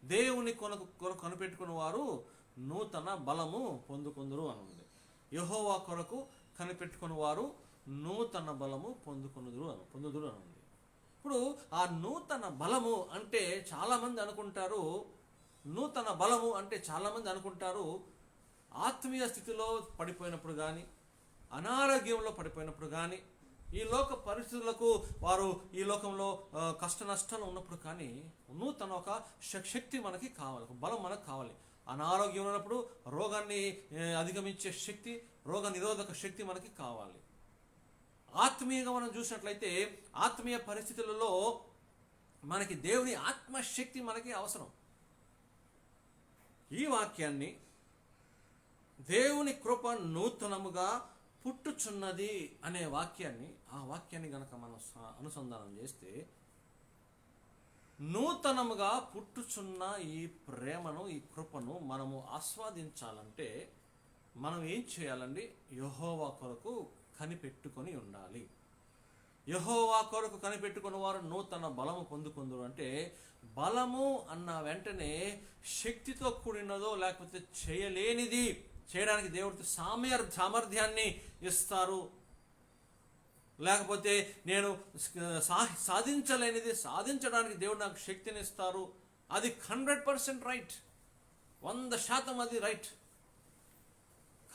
దేవుని కొరకు కనిపెట్టుకున్న వారు నూతన బలము పొందుకుందురు అని ఉంది. యెహోవా కొరకు కనిపెట్టుకున్న వారు నూతన బలము పొందుదురు అని ఉంది. ఇప్పుడు ఆ నూతన బలము అంటే చాలామంది అనుకుంటారు ఆత్మీయ స్థితిలో పడిపోయినప్పుడు కానీ, అనారోగ్యంలో పడిపోయినప్పుడు కానీ, ఈ లోక పరిస్థితులకు వారు ఈ లోకంలో కష్ట నష్టాలు ఉన్నప్పుడు కానీ నూతన ఒక శక్తి మనకి కావాలి, ఒక బలం మనకు కావాలి. అనారోగ్యం ఉన్నప్పుడు రోగాన్ని అధిగమించే శక్తి, రోగ నిరోధక శక్తి మనకి కావాలి. ఆత్మీయంగా మనం చూసినట్లయితే ఆత్మీయ పరిస్థితులలో మనకి దేవుని ఆత్మశక్తి మనకి అవసరం. ఈ వాక్యాన్ని దేవుని కృప నూతనముగా పుట్టుచున్నది అనే వాక్యాన్ని, ఆ వాక్యాన్ని గనక మనం అనుసంధానం చేస్తే, నూతనముగా పుట్టుచున్న ఈ ప్రేమను, ఈ కృపను మనము ఆస్వాదించాలంటే మనం ఏం చేయాలండి? యెహోవా కొరకు కనిపెట్టుకొని ఉండాలి. యెహోవా కొరకు కనిపెట్టుకున్న వారు నూతన బలము పొందుకుందురు. అంటే బలము అన్న వెంటనే శక్తితో కూడినదో లేకపోతే చేయలేనిది చేయడానికి దేవుడికి సామర్థ్యాన్ని ఇస్తారు, లేకపోతే నేను సాధించలేనిది సాధించడానికి దేవుడు నాకు శక్తిని ఇస్తారు. అది 100% రైట్, 100% అది రైట్.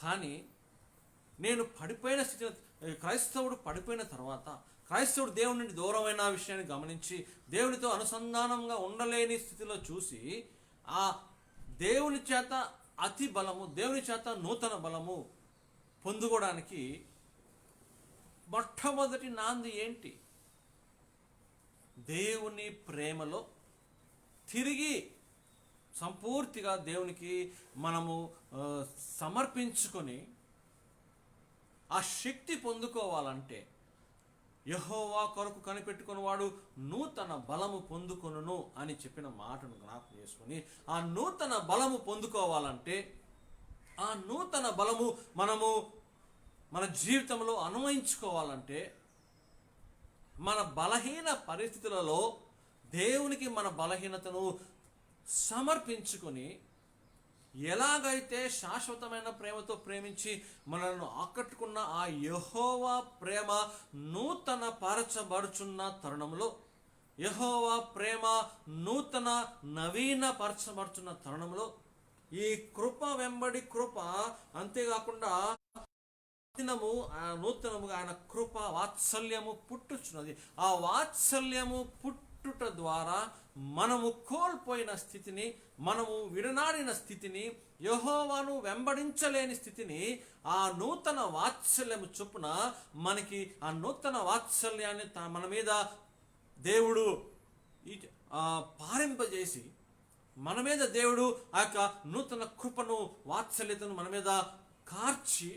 కానీ నేను పడిపోయిన స్థితి, క్రైస్తవుడు పడిపోయిన తర్వాత, క్రైస్తవుడు దేవుని నుండి దూరమైన విషయాన్ని గమనించి దేవునితో అనుసంధానంగా ఉండలేని స్థితిలో చూసి ఆ దేవుని చేత అతి బలము, దేవుని చేత నూతన బలము పొందుకోవడానికి మొట్టమొదటి నాంది ఏంటి? దేవుని ప్రేమలో తిరిగి సంపూర్తిగా దేవునికి మనము సమర్పించుకొని ఆ శక్తి పొందుకోవాలంటే యెహోవా కొరకు కనిపెట్టుకుని వాడు నూతన బలము పొందుకొనును అని చెప్పిన మాటను జ్ఞాపకం చేసుకొని, ఆ నూతన బలము పొందుకోవాలంటే, ఆ నూతన బలము మనము మన జీవితంలో అన్వయించుకోవాలంటే, మన బలహీన పరిస్థితులలో దేవునికి మన బలహీనతను సమర్పించుకొని, ఎలాగైతే శాశ్వతమైన ప్రేమతో ప్రేమించి మనల్ని ఆకట్టుకున్న ఆ యెహోవా ప్రేమ నూతన పరచబడుచున్న తరుణంలో, యెహోవా ప్రేమ నూతన నవీన పరచబడుచున్న తరుణంలో, ఈ కృప వెంబడి కృప, అంతేకాకుండా నూతనముగా ఆయన కృప వాత్సల్యము పుట్టుచున్నది. ఆ వాత్సల్యము పుట్టుట ద్వారా మనము కోల్పోయిన స్థితిని, మనము విడనాడిన స్థితిని, యెహోవాను వెంబడించలేని స్థితిని ఆ నూతన వాత్సల్యము చొప్పున మనకి ఆ నూతన వాత్సల్యాన్ని మన మీద దేవుడు పారింపజేసి, మన మీద దేవుడు ఆ యొక్క నూతన కృపను, వాత్సల్యతను మన మీద కార్చి,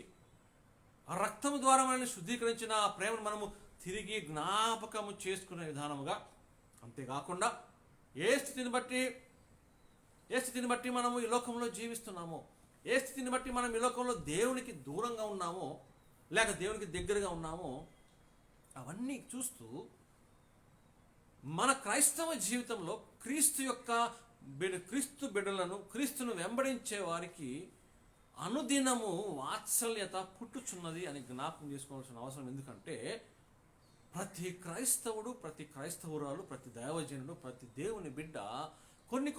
ఆ రక్తము ద్వారా మనల్ని శుద్ధీకరించిన ఆ ప్రేమను మనము తిరిగి జ్ఞాపకము చేసుకునే విధానముగా, అంతేకాకుండా ఏ స్థితిని బట్టి మనము ఈ లోకంలో జీవిస్తున్నామో, ఏ స్థితిని బట్టి మనం ఈ లోకంలో దేవునికి దూరంగా ఉన్నామో లేక దేవునికి దగ్గరగా ఉన్నామో, అవన్నీ చూస్తూ మన క్రైస్తవ జీవితంలో క్రీస్తు బిడ్డలను, క్రీస్తును వెంబడించే వారికి అనుదినము వాత్సల్యత పుట్టుచున్నది అని జ్ఞాపకం చేసుకోవాల్సిన అవసరం. ఎందుకంటే ప్రతి క్రైస్తవుడు, ప్రతి క్రైస్తవురాలు, ప్రతి దైవజనుడు, ప్రతి దేవుని బిడ్డ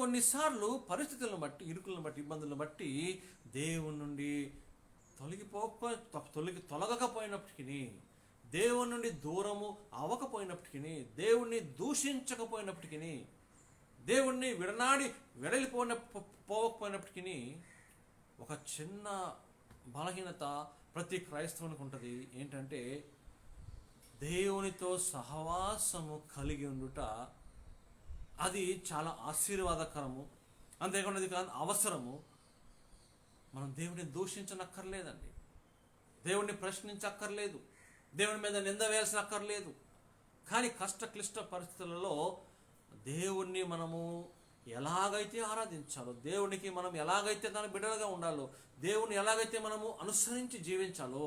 కొన్నిసార్లు పరిస్థితులను బట్టి, ఇరుకులను బట్టి, ఇబ్బందులను బట్టి దేవుని నుండి తొలగకపోయినప్పటికీ, దేవుని నుండి దూరము అవ్వకపోయినప్పటికీ, దేవుణ్ణి దూషించకపోయినప్పటికీ, దేవుణ్ణి పోవకపోయినప్పటికీ ఒక చిన్న బలహీనత ప్రతి క్రైస్తవునికి ఉంటుంది. ఏంటంటే దేవునితో సహవాసము కలిగి ఉండుట అది చాలా ఆశీర్వాదకరము, అంతేకాకుండా అది అవసరము. మనం దేవుడిని దూషించనక్కర్లేదండి, దేవుణ్ణి ప్రశ్నించక్కర్లేదు, దేవుని మీద నింద వేయాల్సిన అక్కర్లేదు. కానీ క్లిష్ట పరిస్థితులలో దేవుణ్ణి మనము ఎలాగైతే ఆరాధించాలో, దేవునికి మనం ఎలాగైతే తన బిడ్డలుగా ఉండాలో, దేవుని ఎలాగైతే మనము అనుసరించి జీవించాలో,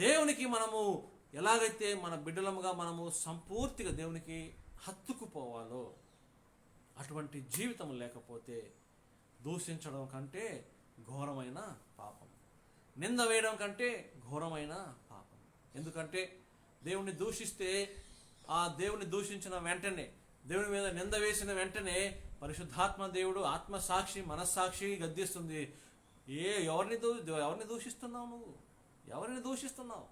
దేవునికి మనము ఎలాగైతే మన బిడ్డలముగా మనము సంపూర్తిగా దేవునికి హత్తుకుపోవాలో, అటువంటి జీవితం లేకపోతే దూషించడం కంటే ఘోరమైన పాపం, నింద వేయడం కంటే ఘోరమైన పాపం. ఎందుకంటే దేవుణ్ణి దూషిస్తే, ఆ దేవుని దూషించిన వెంటనే, దేవుని మీద నింద వేసిన వెంటనే పరిశుద్ధాత్మ దేవుడు ఆత్మసాక్షి, మనస్సాక్షి గద్దిస్తుంది. ఎవరిని దూషిస్తున్నావు? నువ్వు ఎవరిని దూషిస్తున్నావు?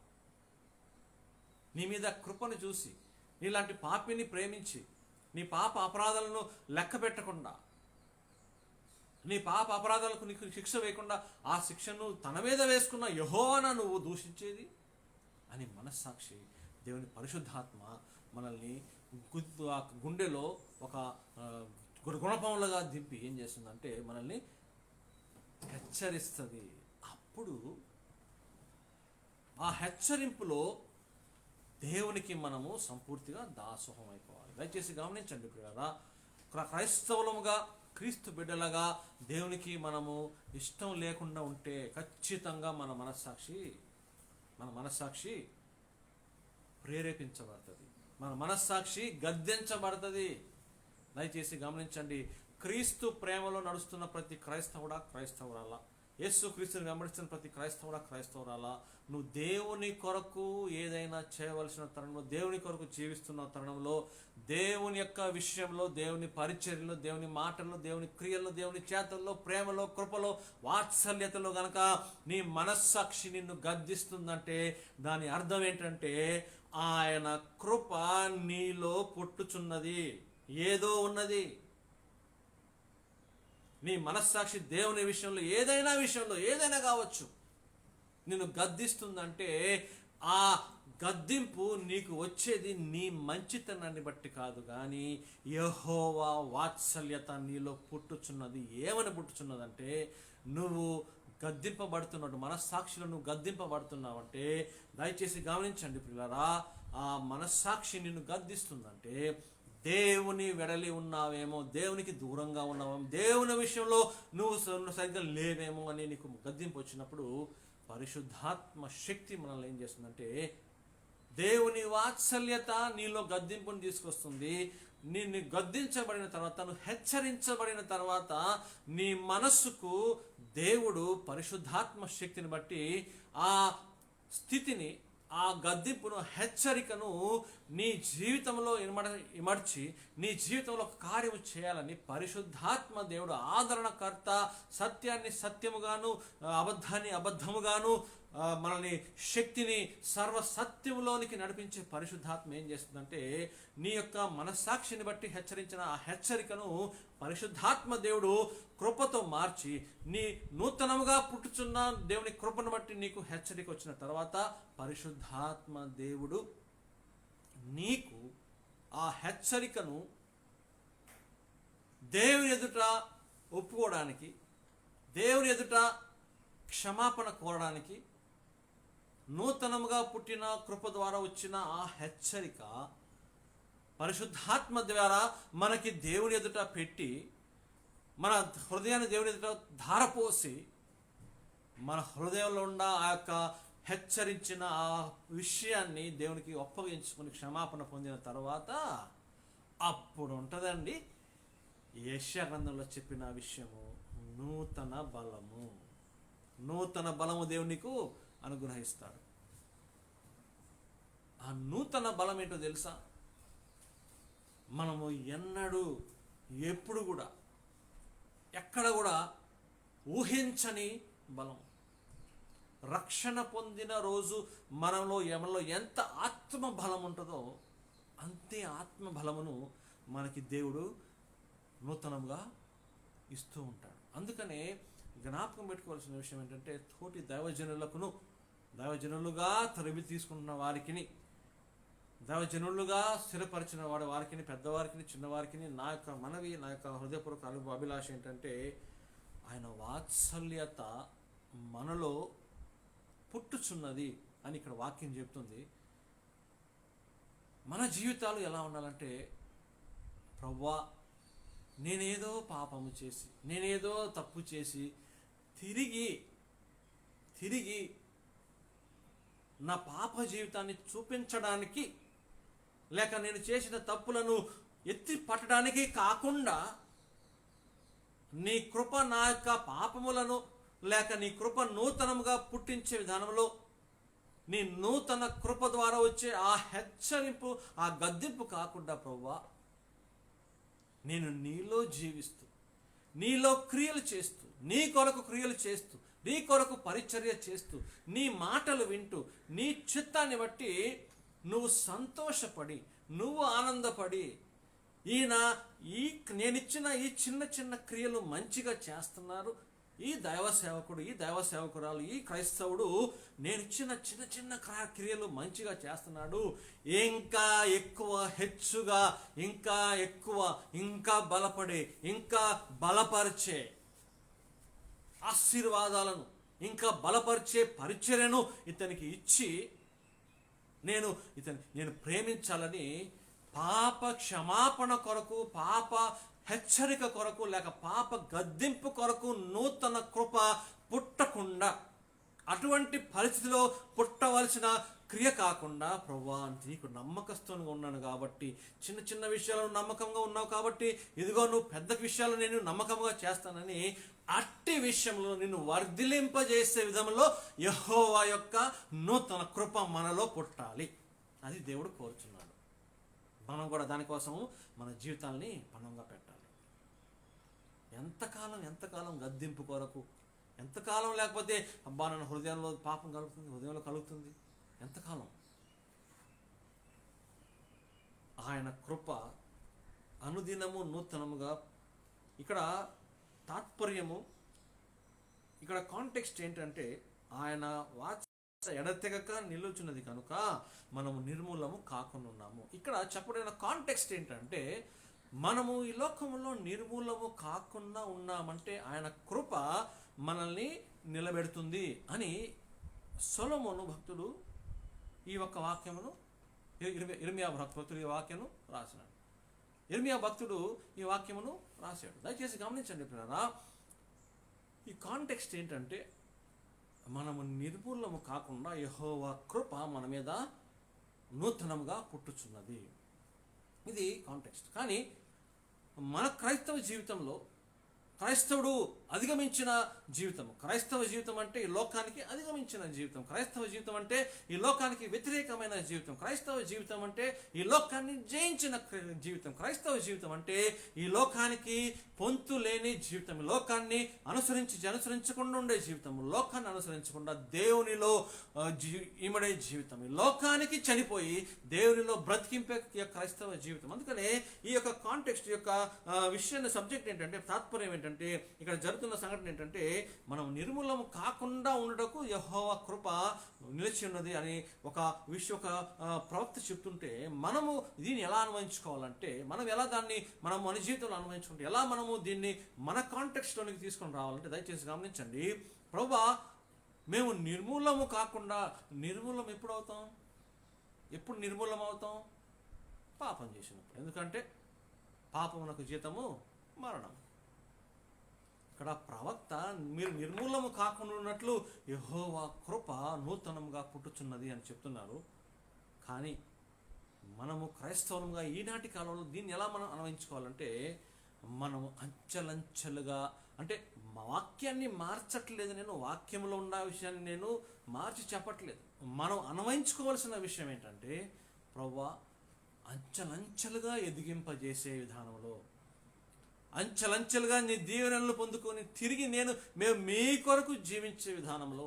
నీ మీద కృపను చూసి, నీలాంటి పాపిని ప్రేమించి, నీ పాప అపరాధాలను లెక్క పెట్టకుండా, నీ పాప అపరాధాలకు నీకు శిక్ష వేయకుండా ఆ శిక్షను తన మీద వేసుకున్న యెహోవాను నువ్వు దూషించేది అని మనస్సాక్షి, దేవుని పరిశుద్ధాత్మ మనల్ని గుండెలో ఒక గుణపములుగా దింపి ఏం చేస్తుందంటే మనల్ని హెచ్చరిస్తుంది. అప్పుడు ఆ హెచ్చరింపులో దేవునికి మనము సంపూర్తిగా దాసోహం అయిపోవాలి. దయచేసి గమనించండి ప్రియులారా, క్రైస్తవులముగా క్రీస్తు బిడ్డలుగా దేవునికి మనము ఇష్టం లేకుండా ఉంటే ఖచ్చితంగా మన మనస్సాక్షి ప్రేరేపించబడుతుంది, మన మనస్సాక్షి గద్దించబడుతుంది. దయచేసి గమనించండి, క్రీస్తు ప్రేమలో నడుస్తున్న ప్రతి క్రైస్తవురాలా, యేసు క్రీస్తుని వెంబడిస్తున్న ప్రతి క్రైస్తవురాలా, నువ్వు దేవుని కొరకు ఏదైనా చేయవలసిన తరుణంలో, దేవుని కొరకు జీవిస్తున్న తరుణంలో, దేవుని యొక్క విషయంలో, దేవుని పరిచర్యలో, దేవుని మాటల్లో, దేవుని క్రియల్లో, దేవుని చేతల్లో, ప్రేమలో, కృపలో, వాత్సల్యతలో గనక నీ మనస్సాక్షి నిన్ను గద్దిస్తుందంటే దాని అర్థం ఏంటంటే ఆయన కృప నీలో పుట్టుచున్నది, ఏదో ఉన్నది. నీ మనస్సాక్షి దేవుని విషయంలో ఏదైనా కావచ్చు నిన్ను గద్దిస్తుందంటే ఆ గద్దింపు నీకు వచ్చేది నీ మంచితనాన్ని బట్టి కాదు, కానీ యెహోవా వాత్సల్యత నీలో పుట్టుచున్నది. ఏమని పుట్టుచున్నదంటే నువ్వు గద్దింపబడుతున్నాడు, మనస్సాక్షిలో నువ్వు గద్దింపబడుతున్నావంటే, దయచేసి గమనించండి పిల్లరా, ఆ మనస్సాక్షి నిన్ను గద్దిస్తుందంటే దేవుని వెడలి ఉన్నావేమో, దేవునికి దూరంగా ఉన్నావేమో, దేవుని విషయంలో నువ్వు సరిగ్గా లేవేమో అని నీకు గద్దింపు వచ్చినప్పుడు పరిశుద్ధాత్మ శక్తి మనల్ని ఏం చేస్తుందంటే దేవుని వాత్సల్యత నీలో గద్దింపుని తీసుకొస్తుంది. నిన్ను గద్దించబడిన తర్వాత, నువ్వు హెచ్చరించబడిన తర్వాత నీ మనస్సుకు దేవుడు పరిశుద్ధాత్మ శక్తిని బట్టి ఆ స్థితిని, ఆ గద్దింపును, హెచ్చరికను నీ జీవితంలో ఇమర్చి నీ జీవితంలో ఒక కార్యము చేయాలని పరిశుద్ధాత్మ దేవుడు, ఆదరణకర్త, సత్యాన్ని సత్యముగాను, అబద్ధాన్ని అబద్ధముగాను, మనల్ని శక్తిని సర్వసత్యములోనికి నడిపించే పరిశుద్ధాత్మ ఏం చేస్తుందంటే నీ యొక్క మనస్సాక్షిని బట్టి హెచ్చరించిన ఆ హెచ్చరికను పరిశుద్ధాత్మ దేవుడు కృపతో మార్చి, నీ నూతనముగా పుట్టుచున్న దేవుని కృపను బట్టి నీకు హెచ్చరిక వచ్చిన తర్వాత పరిశుద్ధాత్మ దేవుడు నీకు ఆ హెచ్చరికను దేవుని ఎదుట ఒప్పుకోవడానికి, దేవుని ఎదుట క్షమాపణ కోరడానికి, నూతనముగా పుట్టిన కృప ద్వారా వచ్చిన ఆ హెచ్చరిక పరిశుద్ధాత్మ ద్వారా మనకి దేవుని ఎదుట పెట్టి, మన హృదయాన్ని దేవుని ఎదుట ధారపోసి, మన హృదయంలో ఉన్న ఆ యొక్క హెచ్చరించిన ఆ విషయాన్ని దేవునికి ఒప్పగించుకుని క్షమాపణ పొందిన తర్వాత అప్పుడు ఉంటుందండి యెషయా గ్రంథంలో చెప్పిన విషయము, నూతన బలము దేవునికి అనుగ్రహిస్తాడు. ఆ నూతన బలం ఏంటో తెలుసా? మనము ఎప్పుడు కూడా ఎక్కడ కూడా ఊహించని బలం. రక్షణ పొందిన రోజు మనలో ఎంత ఆత్మ బలం ఉంటుందో అంతే ఆత్మ బలమును మనకి దేవుడు నూతనంగా ఇస్తూ ఉంటాడు. అందుకనే జ్ఞాపకం పెట్టుకోవాల్సిన విషయం ఏంటంటే, తోటి దైవజనులుగా తరబి తీసుకుంటున్న వారికి, దైవజనులుగా స్థిరపరిచిన వారికి, పెద్దవారికి, చిన్నవారికి నా యొక్క మనవి, నా యొక్క హృదయపూర్వక అభిలాష ఏంటంటే, ఆయన వాత్సల్యత మనలో పుట్టుచున్నది అని ఇక్కడ వాక్యం చెప్తుంది. మన జీవితాలు ఎలా ఉండాలంటే, ప్రభువా నేనేదో పాపము చేసి, నేనేదో తప్పు చేసి తిరిగి నా పాప జీవితాన్ని చూపించడానికి, లేక నేను చేసిన తప్పులను ఎత్తి పట్టడానికి కాకుండా, నీ కృప నా యొక్క పాపములను లేక నీ కృప నూతనముగా పుట్టించే విధానంలో, నీ నూతన కృప ద్వారా వచ్చే ఆ హెచ్చరింపు, ఆ గద్దింపు కాకుండా ప్రభువా నేను నీలో జీవిస్తూ, నీలో క్రియలు చేస్తూ, నీ కొరకు క్రియలు చేస్తూ, నీ కొరకు పరిచర్య చేస్తూ, నీ మాటలు వింటూ, నీ చిత్తాన్ని బట్టి నువ్వు సంతోషపడి, నువ్వు ఆనందపడి, నేనిచ్చిన ఈ చిన్న చిన్న క్రియలు మంచిగా చేస్తున్నారు ఈ దైవ సేవకుడు, ఈ దైవ సేవకురాలు, ఈ క్రైస్తవుడు నేనిచ్చిన చిన్న చిన్న క్రియలు మంచిగా చేస్తున్నాడు, ఇంకా ఎక్కువ హెచ్చుగా, ఇంకా ఎక్కువ, ఇంకా బలపడే, ఇంకా బలపరిచే ఆశీర్వాదాలను ఇంకా బలపరిచే పరిచర్యను ఇతనికి ఇచ్చి నేను ప్రేమించాలని పాప క్షమాపణ కొరకు, పాప హెచ్చరిక కొరకు, లేక పాప గద్దింపు కొరకు నూతన కృప పుట్టకుండా, అటువంటి పరిస్థితిలో పుట్టవలసిన క్రియ కాకుండా, ప్రభువా నీకు నమ్మకస్తునిగా ఉన్నాను కాబట్టి, చిన్న చిన్న విషయాలను నమ్మకంగా ఉన్నావు కాబట్టి, ఇదిగో నువ్వు పెద్ద విషయాలు నేను నమ్మకంగా చేస్తానని అట్టి విషయంలో నిన్ను వర్ధిలింపజేసే విధంలో యెహోవా యొక్క నూతన కృప మనలో పుట్టాలి. అది దేవుడు కోరుచున్నాడు. మనం కూడా దానికోసం మన జీవితాల్ని పణంగా పెట్టాలి. ఎంతకాలం గద్దింపు కొరకు, ఎంతకాలం లేకపోతే అబ్బా నన్ను హృదయంలో పాపం కలుగుతుంది, హృదయంలో కలుగుతుంది, ఎంతకాలం? ఆయన కృప అనుదినము నూతనముగా. ఇక్కడ తాత్పర్యము, ఇక్కడ కాంటెక్స్ట్ ఏంటంటే ఆయన వాచ ఎడతెగక నిలుచున్నది కనుక మనము నిర్మూలము కాకుండా ఉన్నాము. ఇక్కడ చెప్పబడిన కాంటెక్స్ట్ ఏంటంటే మనము ఈ లోకంలో నిర్మూలము కాకుండా ఉన్నామంటే ఆయన కృప మనల్ని నిలబెడుతుంది అని సొలొమోను భక్తుడు ఈ ఒక్క వాక్యమును, ఇర్మియా భక్తుడు ఈ వాక్యము రాసినాడు. ఇర్మియా భక్తుడు ఈ వాక్యమును రాశాడు. దయచేసి గమనించండి పిల్లరా, ఈ కాంటెక్స్ట్ ఏంటంటే మనము నిర్మూలము కాకుండా యెహోవా కృప మన మీద నూతనంగా పుట్టుచున్నది. ఇది కాంటెక్స్ట్. కానీ మన క్రైస్తవ జీవితంలో క్రైస్తవుడు అధిగమించిన జీవితం, క్రైస్తవ జీవితం అంటే ఈ లోకానికి అధిగమించిన జీవితం, క్రైస్తవ జీవితం అంటే ఈ లోకానికి వ్యతిరేకమైన జీవితం, క్రైస్తవ జీవితం అంటే ఈ లోకాన్ని జయించిన జీవితం, క్రైస్తవ జీవితం అంటే ఈ లోకానికి పొంతు లేని జీవితం, ఈ లోకాన్ని అనుసరించకుండా ఉండే జీవితం, లోకాన్ని అనుసరించకుండా దేవునిలో ఇమడే జీవితం, ఈ లోకానికి చనిపోయి దేవునిలో బ్రతికింపే క్రైస్తవ జీవితం. అందుకనే ఈ యొక్క కాంటెక్స్ట్ యొక్క విషయాన్ని సబ్జెక్ట్ ఏంటంటే, తాత్పర్యం ఏంటంటే, ఇక్కడ జరుగుతున్న సంఘటన ఏంటంటే మనం నిర్మూలము కాకుండా ఉండటకు యెహోవా కృప నిలిచి ఉన్నది అని ఒక ప్రవక్త చెప్తుంటే, మనము దీన్ని ఎలా అన్వయించుకోవాలంటే, మనం ఎలా దాన్ని మనం మన జీవితంలో అన్వయించుకుంటే, ఎలా మనము దీన్ని మన కాంటెక్స్ట్లోనికి తీసుకొని రావాలంటే, దయచేసి గమనించండి. ప్రభువా మేము నిర్మూలము కాకుండా, నిర్మూలం ఎప్పుడు అవుతాం? ఎప్పుడు నిర్మూలం అవుతాం? పాపం చేసినప్పుడు. ఎందుకంటే పాపమునకు జీతము మరణం. ఇక్కడ ప్రవక్త మీరు నిర్మూలము కాకుండా ఉన్నట్లు యెహోవా కృప నూతనంగా పుట్టుచున్నది అని చెప్తున్నారు. కానీ మనము క్రైస్తవులుగా ఈనాటి కాలంలో దీన్ని ఎలా మనం అన్వయించుకోవాలంటే, మనము అంచెలంచెలుగా, అంటే మా వాక్యాన్ని మార్చట్లేదు, నేను వాక్యంలో ఉన్న విషయాన్ని నేను మార్చి చెప్పట్లేదు. మనం అన్వయించుకోవాల్సిన విషయం ఏంటంటే, ప్రభువా అంచెలంచెలుగా ఎదిగింపజేసే విధానంలో, అంచెలంచెలుగా నీ దీవెనలను పొందుకొని తిరిగి మేము మీ కొరకు జీవించే విధానంలో,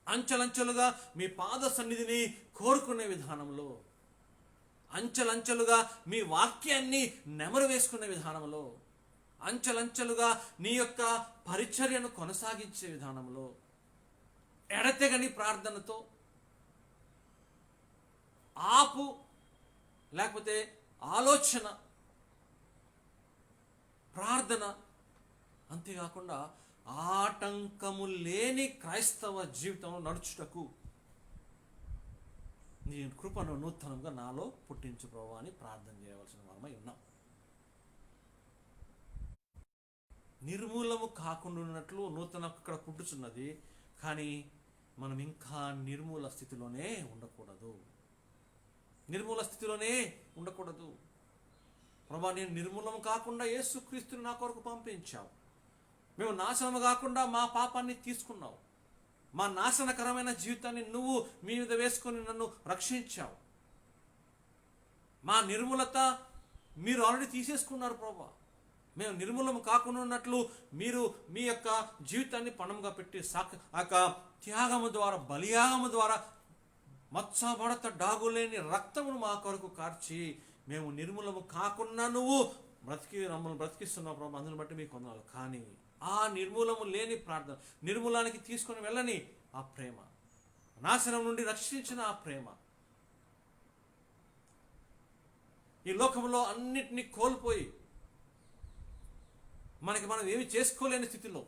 అంచెలంచెలుగా మీ పాద సన్నిధిని కోరుకునే విధానంలో, అంచెలంచెలుగా మీ వాక్యాన్ని నెమరు వేసుకునే విధానంలో, అంచెలంచెలుగా నీ యొక్క పరిచర్యను కొనసాగించే విధానంలో, ఎడతెగని ప్రార్థనతో, ఆపు లేకపోతే ఆలోచన, ప్రార్థన, అంతేకాకుండా ఆటంకము లేని క్రైస్తవ జీవితం నడుచుటకు నీ కృపను నూతనంగా నాలో పుట్టించు ప్రభువా అని ప్రార్థన చేయవలసిన వారమై ఉన్నాం. నిర్మూలము కాకుండా ఉన్నట్లు నూతన ఇక్కడ పుట్టుచున్నది. కానీ మనం ఇంకా నిర్మూల స్థితిలోనే ఉండకూడదు. నిర్మూల స్థితిలోనే ఉండకూడదు. ప్రభువా నేను నిర్మూలము కాకుండా యేసుక్రీస్తుని నా కొరకు పంపించావు. మేము నాశనము కాకుండా మా పాపాన్ని తీసుకున్నావు. మా నాశనకరమైన జీవితాన్ని నువ్వు మీ మీద వేసుకొని నన్ను రక్షించావు. మా నిర్మూలత మీరు ఆల్రెడీ తీసేసుకున్నారు ప్రభువా. మేము నిర్మూలము కాకుండా ఉన్నట్లు మీరు మీ యొక్క జీవితాన్ని పణంగా పెట్టి త్యాగము ద్వారా, బలియాగము ద్వారా మత్సబడత డాగులేని రక్తమును మా కొరకు కార్చి మేము నిర్మూలము కాకుండా నువ్వు మమ్మల్ని బ్రతికిస్తున్నావు ప్రభు. అందుని బట్టి మీకు వందనాలు. కానీ ఆ నిర్మూలము లేని ప్రార్థన, నిర్మూలానికి తీసుకొని వెళ్ళని ఆ ప్రేమ, నాశనం నుండి రక్షించిన ఆ ప్రేమ, ఈ లోకంలో అన్నిటినీ కోల్పోయి మనం ఏమి చేసుకోలేని స్థితిలో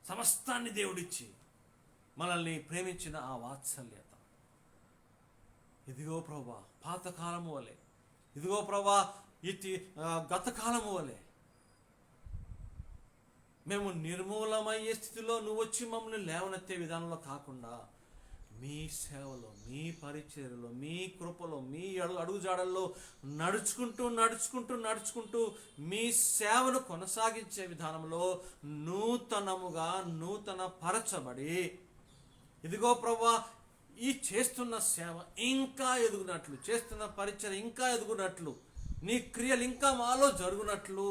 సమస్తాన్ని దేవుడిచ్చి మనల్ని ప్రేమించిన ఆ వాత్సల్యత. ఇదిగో ప్రభా పాతకాలము వలె, ఇదిగో ప్రభా గత కాలము వలె మేము నిర్మూలమయ్యే స్థితిలో నువ్వు వచ్చి మమ్మల్ని లేవనెత్తే విధానంలో కాకుండా మీ సేవలో, మీ పరిచర్యలో, మీ కృపలో, మీ అడుగుజాడల్లో నడుచుకుంటూ మీ సేవను కొనసాగించే విధానంలో నూతన పరచబడి ఇదిగో ప్రభా ఈ చేస్తున్న సేవ ఇంకా ఎదుగునట్లు, చేస్తున్న పరిచర్య ఇంకా ఎదుగునట్లు, నీ క్రియలు ఇంకా మాలో జరుగునట్లు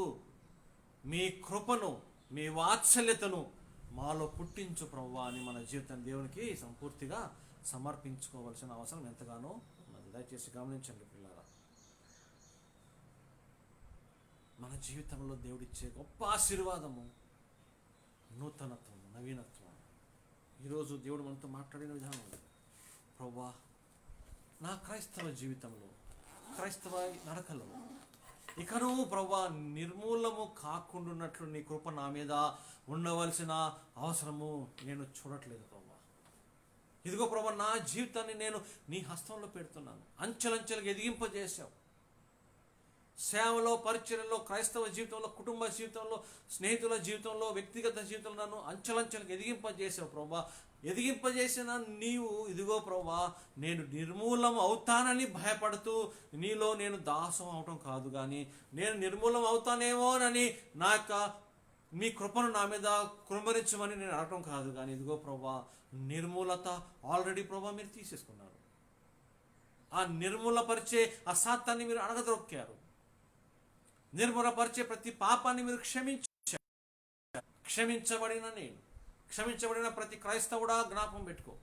మీ కృపను, మీ వాత్సల్యతను మాలో పుట్టించు ప్రభువా అని మన జీవితం దేవునికి సంపూర్తిగా సమర్పించుకోవాల్సిన అవసరం ఎంతగానో ఉన్నది. దయచేసి గమనించండి పిల్లరా, మన జీవితంలో దేవుడిచ్చే గొప్ప ఆశీర్వాదము నూతనత్వం, నవీనత్వం. ఈరోజు దేవుడు మనతో మాట్లాడిన విధానం ఉంది. ప్రభువా నా క్రైస్తవ జీవితంలో, క్రైస్తవ నడకలో ఇకను ప్రభువా నిర్మూలము కాకుండాన్నట్లు నీ కృప నా మీద ఉండవలసిన అవసరము నేను చూడట్లేదు ప్రభువా. ఇదిగో ప్రభువా నా జీవితాన్ని నేను నీ హస్తంలో పెడుతున్నాను. అంచెలంచెలుగా ఎదిగింపజేశావు. సేవలో, పరిచర్యలో, క్రైస్తవ జీవితంలో, కుటుంబ జీవితంలో, స్నేహితుల జీవితంలో, వ్యక్తిగత జీవితంలో నన్ను అంచెలంచెలుగా ఎదిగింపజేసావు ప్రభువా. ఎదిగింపజేసిన నీవు ఇదిగో ప్రభువా నేను నిర్మూలం అవుతానని భయపడుతూ నీలో నేను దాసం అవటం కాదు, కానీ నేను నిర్మూలం అవుతానేమోనని నా యొక్క మీ కృపను నా మీద కృంభరించమని నేను అడగటం కాదు, కానీ ఇదిగో ప్రభువా నిర్మూలత ఆల్రెడీ ప్రభువా మీరు తీసేసుకున్నారు. ఆ నిర్మూలపరిచే ఆ సాతాన్ని మీరు అడగదొక్కారు. నిర్మూలపరిచే ప్రతి పాపాన్ని మీరు క్షమించబడిన నేను, క్షమించబడిన ప్రతి క్రైస్తవుడా జ్ఞాపకం పెట్టుకో.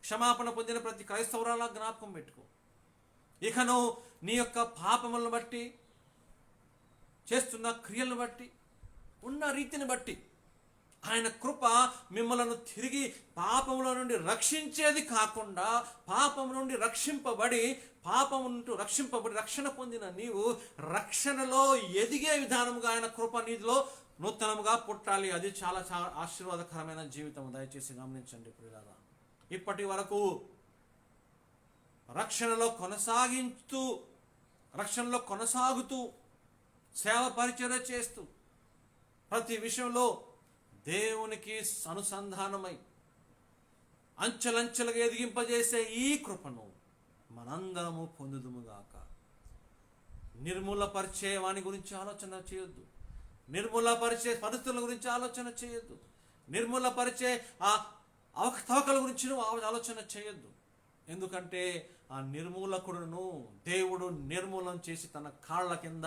క్షమాపణ పొందిన ప్రతి క్రైస్తవురాలా జ్ఞాపకం పెట్టుకో. ఇకను నీ యొక్క పాపములను బట్టి, చేస్తున్న క్రియలను బట్టి, ఉన్న రీతిని బట్టి ఆయన కృప మిమ్మలను తిరిగి పాపముల నుండి రక్షించేది కాకుండా, పాపము నుండి రక్షింపబడి రక్షణ పొందిన నీవు రక్షణలో ఎదిగే విధానముగా ఆయన కృప నీలో నూతనముగా పుట్టాలి. అది చాలా చాలా ఆశీర్వాదకరమైన జీవితం. దయచేసి గమనించండి ప్రియులారా. ఇప్పటి వరకు రక్షణలో కొనసాగుతూ సేవ పరిచర్య చేస్తూ ప్రతి విషయంలో దేవునికి అనుసంధానమై అంచెలంచెలుగా ఎదిగింపజేసే ఈ కృపను మనందరము పొందుదుముగాక. నిర్మూలపరిచే వాని గురించి ఆలోచన చేయొద్దు. నిర్మూలపరిచే పరిస్థితుల గురించి ఆలోచన చేయొద్దు. నిర్మూలపరిచే ఆ అవకతవకల గురించి ఆలోచన చేయొద్దు. ఎందుకంటే ఆ నిర్మూలకుడును దేవుడు నిర్మూలన చేసి తన కాళ్ళ కింద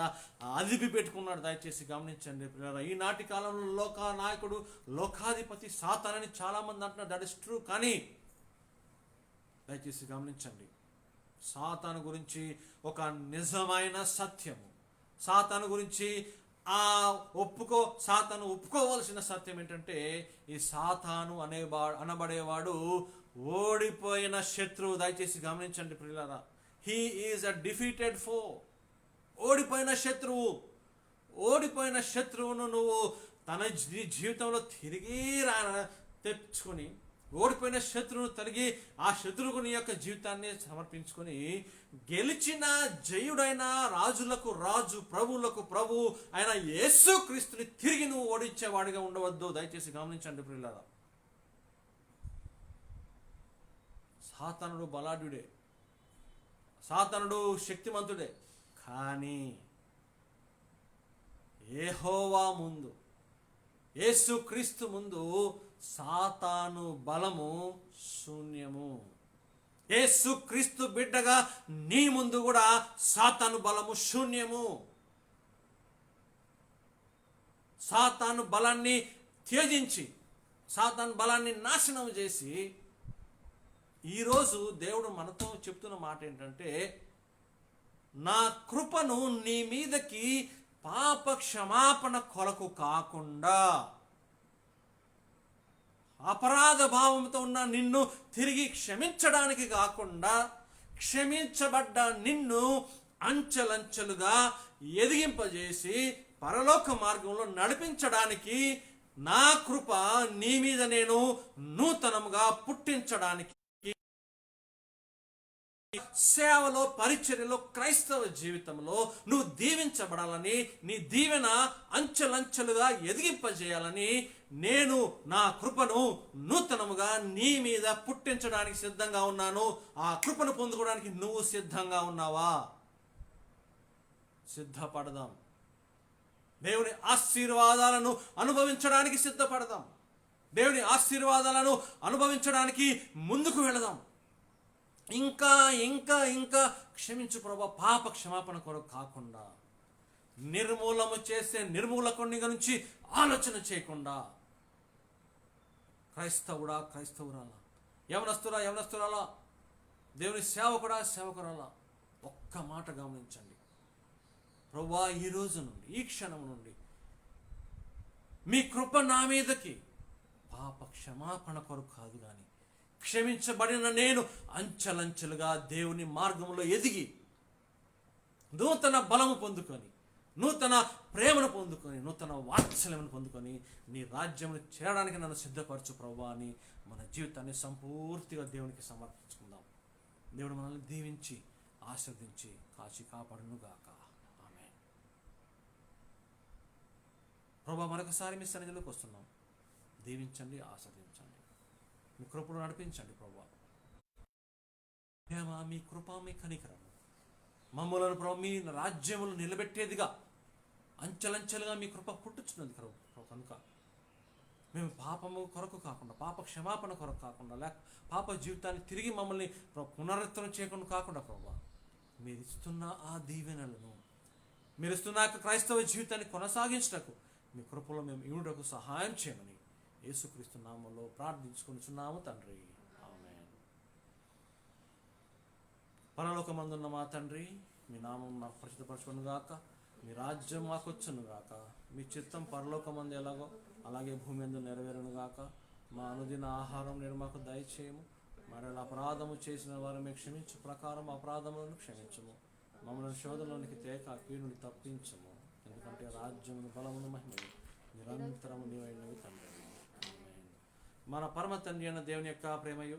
అదిపి పెట్టుకున్నాడు. దయచేసి గమనించండి పిల్లరా. ఈనాటి కాలంలో నాయకుడు, లోకాధిపతి సాతానని చాలా మంది అంటున్నారు. That is true. కానీ దయచేసి గమనించండి, సాతాను గురించి ఒక నిజమైన సత్యము, సాతాను గురించి సాతాను ఒప్పుకోవాల్సిన సత్యం ఏంటంటే, ఈ సాతాను అనబడేవాడు ఓడిపోయిన శత్రువు. దయచేసి గమనించండి ప్రియులారా. హీ ఈజ్ అ డిఫీటెడ్ ఫో. ఓడిపోయిన శత్రువును నువ్వు తన జీవితంలో తిరిగి తెచ్చుకొని, ఓడిపోయిన శత్రువును తిరిగి ఆ శత్రువుకు నీ యొక్క జీవితాన్ని సమర్పించుకొని గెలిచిన జయుడైన రాజులకు రాజు, ప్రభువులకు ప్రభు ఆయన యేసు క్రీస్తుని తిరిగి నువ్వు ఓడించేవాడిగా ఉండవద్దు. దయచేసి గమనించండి ప్రియులారా. సాతానుడు బలాఢ్యుడే, సాతానుడు శక్తిమంతుడే, కానీ యెహోవా ముందు, యేసు క్రీస్తు ముందు సాతాను బలము శూన్యము. యేసు క్రీస్తు బిడ్డగా నీ ముందు కూడా సాతాను బలము శూన్యము. సాతాను బలాన్ని త్యజించి, సాతాను బలాన్ని నాశనం చేసి, ఈరోజు దేవుడు మనతో చెప్తున్న మాట ఏంటంటే, నా కృపను నీ మీదకి పాప క్షమాపణ కొరకు కాకుండా, అపరాధ భావంతో ఉన్న నిన్ను తిరిగి క్షమించడానికి కాకుండా, క్షమించబడ్డ నిన్ను అంచెలంచెలుగా ఎదిగింపజేసి పరలోక మార్గంలో నడిపించడానికి నా కృప నీ మీద నేను నూతనముగా పుట్టించడానికి, సేవలో, పరిచర్యలో, క్రైస్తవ జీవితంలో నువ్వు దీవించబడాలని, నీ దీవెన అంచెలంచెలుగా ఎదిగింపజేయాలని నేను నా కృపను నూతనముగా నీ మీద పుట్టించడానికి సిద్ధంగా ఉన్నాను. ఆ కృపను పొందుకోవడానికి నువ్వు సిద్ధంగా ఉన్నావా? సిద్ధపడదాం. దేవుని ఆశీర్వాదాలను అనుభవించడానికి సిద్ధపడదాం. దేవుని ఆశీర్వాదాలను అనుభవించడానికి ముందుకు వెళదాం. ఇంకా ఇంకా ఇంకా క్షమించు ప్రభా, పాప క్షమాపణ కొరకు కాకుండా, నిర్మూలము చేసే నిర్మూలకుని గురించి ఆలోచన చేయకుండా, క్రైస్తవుడా, క్రైస్తవురాలా, యవనస్తురాలా, దేవుని సేవకుడా, సేవకురాలా, ఒక్క మాట గమనించండి. ప్రభువా, ఈ రోజు నుండి, ఈ క్షణం నుండి మీ కృప నా మీదకి పాప క్షమాపణ కొరకు కాదు కానీ, క్షమించబడిన నేను అంచెలంచెలుగా దేవుని మార్గంలో ఎదిగి నూతన బలము పొందుకొని, నూతన ప్రేమను పొందుకొని, నూతన వాత్సల్యమును పొందుకొని నీ రాజ్యమును చేరడానికి నన్ను సిద్ధపరచు ప్రభువా అని మన జీవితాన్ని సంపూర్తిగా దేవునికి సమర్పించుకుందాం. దేవుడు మనల్ని దీవించి ఆశీర్వదించి కాచి కాపాడునుగాక. ఆమేన్. ప్రభువా, మరొకసారి మీ సన్నిధిలోకి వస్తున్నాం. దీవించండి, ఆశీర్వదించండి, మీ కృపను నడిపించండి ప్రభువా. మీ కృప, మీ కనికరము మమ్మలను ప్రభు మీ రాజ్యములు నిలబెట్టేదిగా అంచెలంచెలుగా మీ కృప పుట్టుచున్నది కనుక మేము పాపము కొరకు కాకుండా, పాప క్షమాపణ కొరకు కాకుండా, లేక పాప జీవితాన్ని తిరిగి మమ్మల్ని పునరుద్ధరణ చేయకుండా కాకుండా ప్రభువా, మీరు ఇస్తున్న ఆ దీవెనలను, మీరు ఇస్తున్న క్రైస్తవ జీవితాన్ని కొనసాగించటకు మీ కృపలో మేము ఇవుటకు సహాయం చేయమని యేసుక్రీస్తు నామములో ప్రార్థించుకొనుచున్నాము తండ్రి. ఆమేన్. పరలోకమందున్న మా తండ్రి, మీ నామం మాకు పరిశుద్ధపరచుకొను గాక, మీ రాజ్యం మాకు వచ్చును గాక, మీ చిత్తం పరలోకమందు ఎలాగో అలాగే భూమి యందు నెరవేరును గాక. మా అనుదిన ఆహారం నేడు మాకు దయచేయము. మరలా అపరాధము చేసిన వారు మేము క్షమించు ప్రకారం అపరాధములను క్షమించము. మమ్మల్ని శోధనలోనికి తేక కీడు నుండి తప్పించము. ఎందుకంటే రాజ్యమును, బలమును, మహిమను నిరంతరము నీవైనవి తండ్రి. మన పరమ తండ్రి అయిన దేవుని యొక్క ప్రేమయు,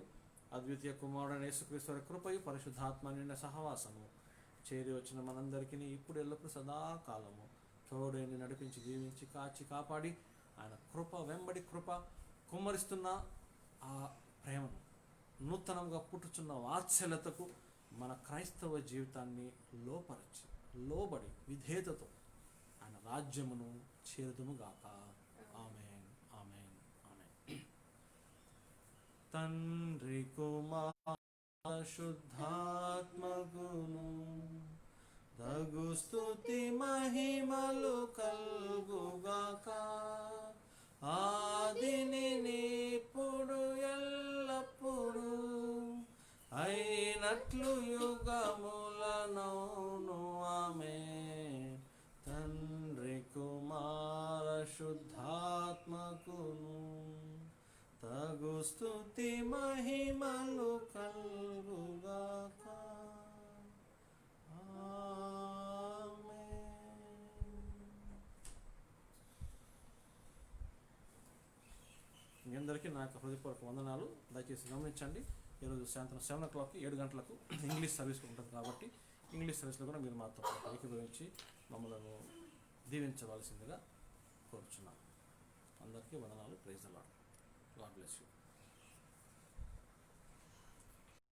అద్వితీయ కుమారుడైన యేసుక్రీస్తు వారి కృపయు, పరిశుద్ధాత్మ నిండిన సహవాసము చేరి వచ్చిన మనందరికీ ఇప్పుడు ఎల్లప్పుడు సదాకాలము తోడైండి నడిపించి, దీవించి, కాచి కాపాడి, ఆయన కృప వెంబడి కృప కుమ్మరిస్తున్న ఆ ప్రేమను, నూతనంగా పుట్టుచున్న వాత్సల్యతకు మన క్రైస్తవ జీవితాన్ని లోబడి విధేయతతో ఆయన రాజ్యమును చేరుదుముగాక. ఆమేన్, ఆమేన్, ఆమేన్. తండ్రి కుమార శుద్ధాత్మగును తగు స్తుతి మహిమలు కల్గుగాక, ఆదిని ఇప్పుడు ఎల్లప్పుడు అయినట్లు యుగములనౌను. ఆమేన్. తండ్రి కుమార శుద్ధాత్మకును తగు స్తుతి మహిమలు కల్గుగాక. మీ అందరికీ నా యొక్క హృదయపూర్వక వందనాలు. దయచేసి గమనించండి, ఈరోజు సాయంత్రం 7 o'clock 7 గంటలకు ఇంగ్లీష్ సర్వీస్ ఉంటుంది కాబట్టి ఇంగ్లీష్ సర్వీస్లో కూడా మీరు మాతో ఏకీభవించి మమ్మల్ని దీవించవలసిందిగా కోరుచున్నాను. అందరికీ వందనాలు. Praise the Lord. God bless you.